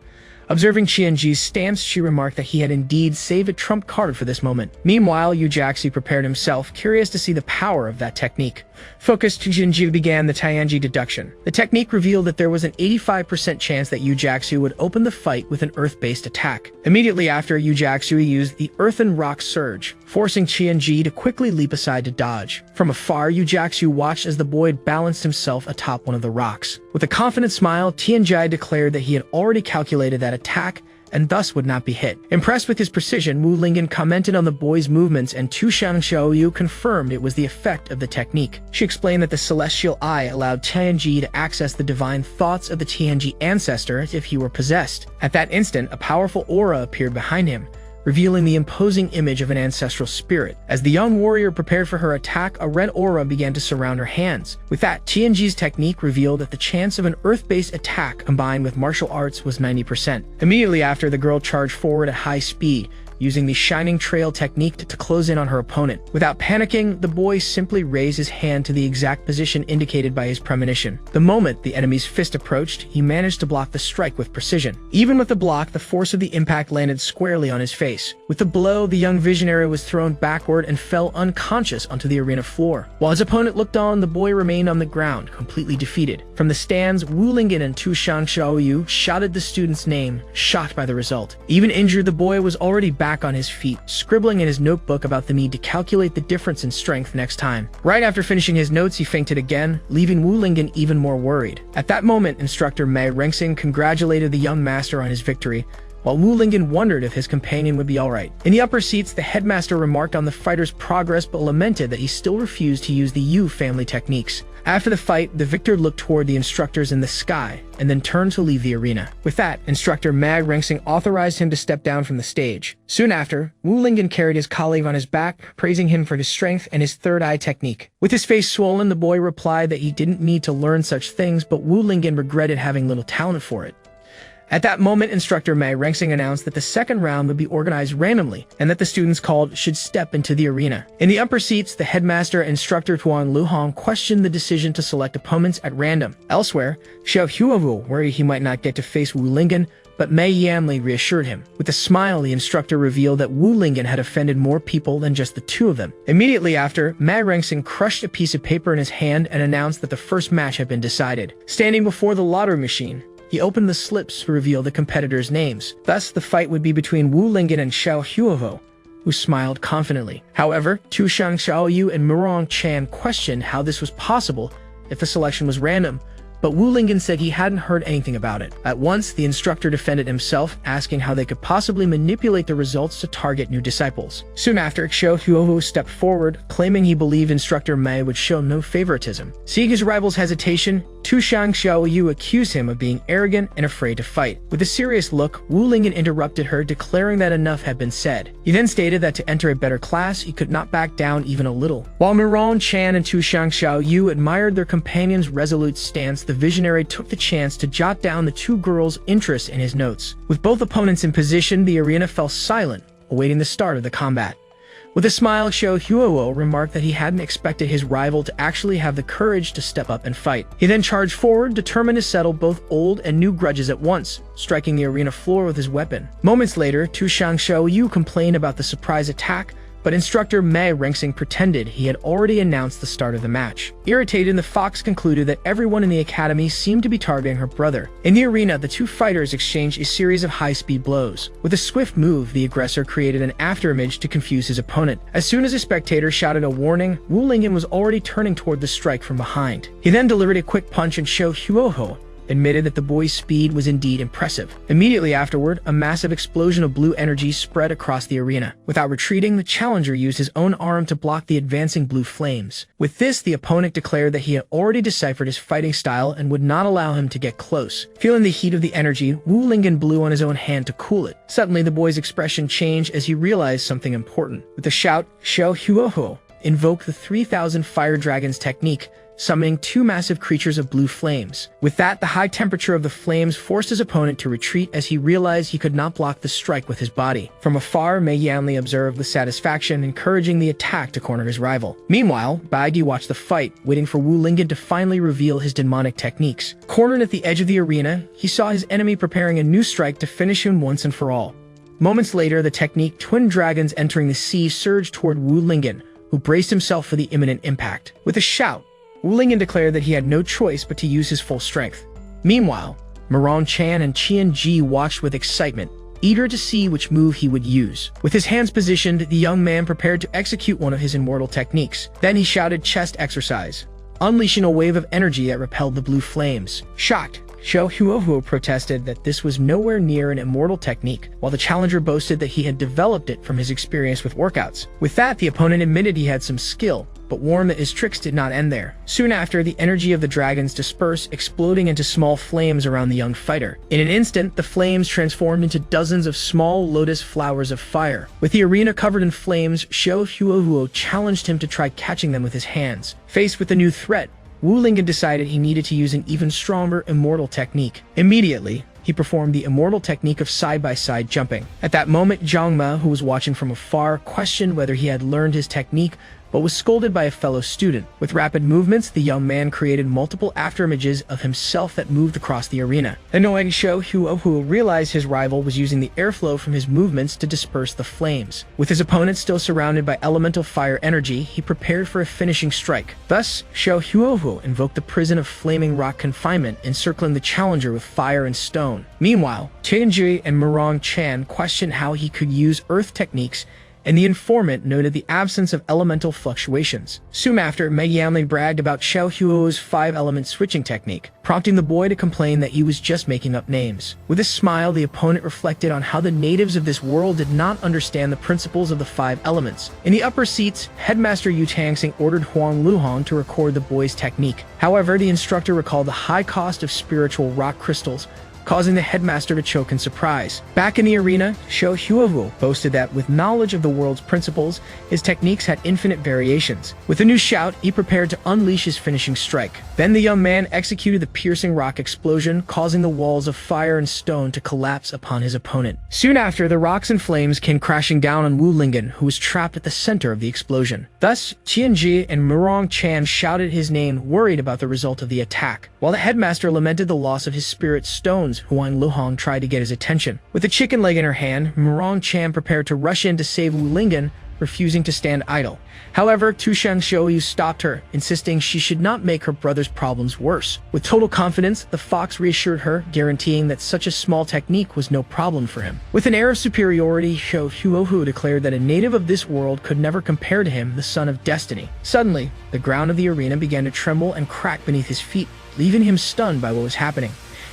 Speaker 1: Observing Qianji's stance, she remarked that he had indeed saved a trump card for this moment. Meanwhile, Yu Jiaxu prepared himself, curious to see the power of that technique. Focused, Qianji began the Tianji deduction. The technique revealed that there was an 85% chance that Yu Jiaxu would open the fight with an earth-based attack. Immediately after, Yu Jiaxu used the Earth and Rock Surge, forcing Qianji to quickly leap aside to dodge. From afar, Yu Jiaxu watched as the boy balanced himself atop one of the rocks. With a confident smile, Tianji declared that he had already calculated that attack and thus would not be hit. Impressed with his precision, Wu Lingen commented on the boy's movements, and Tu Xiaoyu confirmed it was the effect of the technique. She explained that the celestial eye allowed Tianji to access the divine thoughts of the Tianji ancestor as if he were possessed. At that instant, a powerful aura appeared behind him, revealing the imposing image of an ancestral spirit. As the young warrior prepared for her attack, a red aura began to surround her hands. With that, Tianji's technique revealed that the chance of an earth-based attack combined with martial arts was 90%. Immediately after, the girl charged forward at high speed, using the Shining Trail technique to close in on her opponent. Without panicking, the boy simply raised his hand to the exact position indicated by his premonition. The moment the enemy's fist approached, he managed to block the strike with precision. Even with the block, the force of the impact landed squarely on his face. With the blow, the young visionary was thrown backward and fell unconscious onto the arena floor. While his opponent looked on, the boy remained on the ground, completely defeated. From the stands, Wu Lingen and Tu Xiaoyu shouted the student's name, shocked by the result. Even injured, the boy was already back on his feet, scribbling in his notebook about the need to calculate the difference in strength next time. Right after finishing his notes, he fainted again, leaving Wu Lingen even more worried. At that moment, instructor Mai Rengsing congratulated the young master on his victory, while Wu Lingen wondered if his companion would be alright. In the upper seats, the headmaster remarked on the fighter's progress but lamented that he still refused to use the Yu family techniques. After the fight, the victor looked toward the instructors in the sky and then turned to leave the arena. With that, instructor Mag Rengsing authorized him to step down from the stage. Soon after, Wu Lingen carried his colleague on his back, praising him for his strength and his third eye technique. With his face swollen, the boy replied that he didn't need to learn such things, but Wu Lingen regretted having little talent for it. At that moment, instructor Mei Rengsing announced that the second round would be organized randomly and that the students called should step into the arena. In the upper seats, the headmaster instructor Tuan Luhong questioned the decision to select opponents at random. Elsewhere, Xiao Huowu worried he might not get to face Wu Lingen, but Mei Yanli reassured him. With a smile, the instructor revealed that Wu Lingen had offended more people than just the two of them. Immediately after, Mei Rengsing crushed a piece of paper in his hand and announced that the first match had been decided. Standing before the lottery machine, he opened the slips to reveal the competitors' names. Thus, the fight would be between Wu Lingen and Xiao Huohu, who smiled confidently. However, Tu Shang Xiaoyu and Murong Chan questioned how this was possible if the selection was random, but Wu Lingen said he hadn't heard anything about it. At once, the instructor defended himself, asking how they could possibly manipulate the results to target new disciples. Soon after, Xiao Huohu stepped forward, claiming he believed instructor Mei would show no favoritism. Seeing his rival's hesitation, Tu Shang Xiaoyu accused him of being arrogant and afraid to fight. With a serious look, Wu Lingen interrupted her, declaring that enough had been said. He then stated that to enter a better class, he could not back down even a little. While Murong Chan and Tu Shang Xiaoyu admired their companion's resolute stance, the visionary took the chance to jot down the two girls' interests in his notes. With both opponents in position, the arena fell silent, awaiting the start of the combat. With a smile, Xiao Huowo remarked that he hadn't expected his rival to actually have the courage to step up and fight. He then charged forward, determined to settle both old and new grudges at once, striking the arena floor with his weapon. Moments later, Tu Shang Xiaoyu complained about the surprise attack, but instructor Mei Rengsing pretended he had already announced the start of the match. Irritated, the fox concluded that everyone in the academy seemed to be targeting her brother. In the arena, the two fighters exchanged a series of high-speed blows. With a swift move, the aggressor created an afterimage to confuse his opponent. As soon as a spectator shouted a warning, Wu Lingen was already turning toward the strike from behind. He then delivered a quick punch and Xiao Huoho admitted that the boy's speed was indeed impressive. Immediately afterward, a massive explosion of blue energy spread across the arena. Without retreating, the challenger used his own arm to block the advancing blue flames. With this, the opponent declared that he had already deciphered his fighting style and would not allow him to get close. Feeling the heat of the energy, Wu Lingen blew on his own hand to cool it. Suddenly, the boy's expression changed as he realized something important. With a shout, Xiao Huoho invoked the 3,000 Fire Dragons technique, summoning two massive creatures of blue flames. With that, the high temperature of the flames forced his opponent to retreat as he realized he could not block the strike with his body. From afar, Mei Yanli observed with satisfaction, encouraging the attack to corner his rival. Meanwhile, Baigi watched the fight, waiting for Wu Lingen to finally reveal his demonic techniques. Cornered at the edge of the arena, he saw his enemy preparing a new strike to finish him once and for all. Moments later, the technique Twin Dragons Entering the Sea surged toward Wu Lingen, who braced himself for the imminent impact. With a shout, Wu Lingen declared that he had no choice but to use his full strength. Meanwhile, Murong Chan and Qian Ji watched with excitement, eager to see which move he would use. With his hands positioned, the young man prepared to execute one of his immortal techniques. Then he shouted chest exercise, unleashing a wave of energy that repelled the blue flames. Shocked, Xiao Huohu protested that this was nowhere near an immortal technique, while the challenger boasted that he had developed it from his experience with workouts. With that, the opponent admitted he had some skill, but warned that his tricks did not end there. Soon after, the energy of the dragons dispersed, exploding into small flames around the young fighter. In an instant, the flames transformed into dozens of small lotus flowers of fire. With the arena covered in flames, Xiao Huohuo challenged him to try catching them with his hands. Faced with the new threat, Wu Lingen decided he needed to use an even stronger immortal technique. Immediately, he performed the immortal technique of side-by-side jumping. At that moment, Zhang Me, who was watching from afar, questioned whether he had learned his technique, but was scolded by a fellow student. With rapid movements, the young man created multiple afterimages of himself that moved across the arena. Annoying Xiao Huohu realized his rival was using the airflow from his movements to disperse the flames. With his opponent still surrounded by elemental fire energy, he prepared for a finishing strike. Thus, Xiao Huohu invoked the prison of flaming rock confinement, encircling the challenger with fire and stone. Meanwhile, Qianji and Murong Chan questioned how he could use earth techniques and the informant noted the absence of elemental fluctuations. Soon after, Manhwa bragged about Xiao Huo's 5-element switching technique, prompting the boy to complain that he was just making up names. With a smile, the opponent reflected on how the natives of this world did not understand the principles of the 5 elements. In the upper seats, Headmaster Yu Tangsing ordered Huang Luhong to record the boy's technique. However, the instructor recalled the high cost of spiritual rock crystals, causing the headmaster to choke in surprise. Back in the arena, Xiao Huohu boasted that with knowledge of the world's principles, his techniques had infinite variations. With a new shout, he prepared to unleash his finishing strike. Then the young man executed the piercing rock explosion, causing the walls of fire and stone to collapse upon his opponent. Soon after, the rocks and flames came crashing down on Wu Lingen, who was trapped at the center of the explosion. Thus, Qianji and Murong Chan shouted his name, worried about the result of the attack, while the headmaster lamented the loss of his spirit stones. Huang Luhong tried to get his attention. With a chicken leg in her hand, Murong Chan prepared to rush in to save Wu Lingen, refusing to stand idle. However, Tushang Xiaoyu stopped her, insisting she should not make her brother's problems worse. With total confidence, the fox reassured her, guaranteeing that such a small technique was no problem for him. With an air of superiority, Xiao Huohu declared that a native of this world could never compare to him, the son of destiny. Suddenly, the ground of the arena began to tremble and crack beneath his feet, leaving him stunned by what was happening.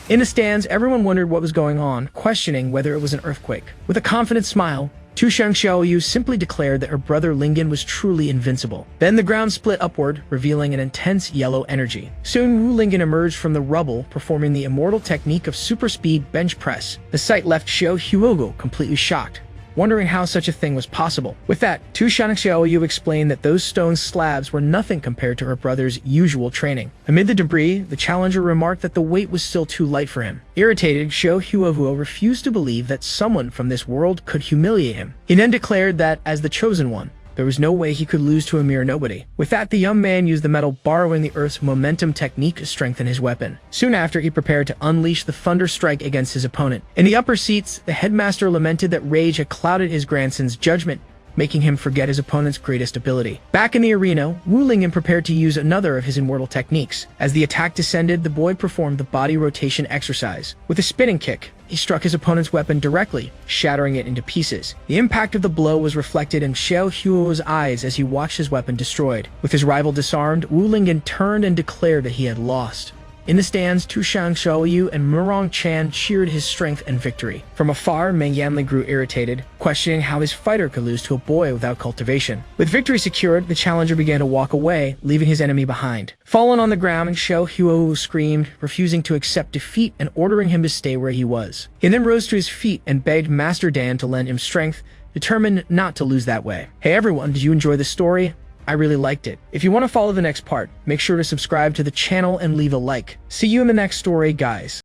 Speaker 1: In the stands, everyone wondered what was going on, questioning whether it was an earthquake. With a confident smile, Tushang Xiaoyu simply declared that her brother Lingen was truly invincible. Then the ground split upward, revealing an intense yellow energy. Soon Wu Lingen emerged from the rubble, performing the immortal technique of super speed bench press. The sight left Xiao Huogu completely shocked, wondering how such a thing was possible. With that, Tushang Xiaoyu explained that those stone slabs were nothing compared to her brother's usual training. Amid the debris, the challenger remarked that the weight was still too light for him. Irritated, Xiao Huohuo refused to believe that someone from this world could humiliate him. He then declared that, as the chosen one, there was no way he could lose to a mere nobody. With that, the young man used the metal borrowing the Earth's momentum technique to strengthen his weapon. Soon after, he prepared to unleash the thunder strike against his opponent. In the upper seats, the headmaster lamented that rage had clouded his grandson's judgment, making him forget his opponent's greatest ability. Back in the arena, Wu Lingen prepared to use another of his immortal techniques. As the attack descended, the boy performed the body rotation exercise. With a spinning kick, he struck his opponent's weapon directly, shattering it into pieces. The impact of the blow was reflected in Xiao Huo's eyes as he watched his weapon destroyed. With his rival disarmed, Wu Lingen turned and declared that he had lost. In the stands, Tushang Xiaoyu and Murong Chan cheered his strength and victory. From afar, Meng Yanli grew irritated, questioning how his fighter could lose to a boy without cultivation. With victory secured, the challenger began to walk away, leaving his enemy behind. Fallen on the ground, Xiao Huo screamed, refusing to accept defeat and ordering him to stay where he was. He then rose to his feet and begged Master Dan to lend him strength, determined not to lose that way. Hey everyone, did you enjoy the story? I really liked it. If you want to follow the next part, make sure to subscribe to the channel and leave a like. See you in the next story, guys.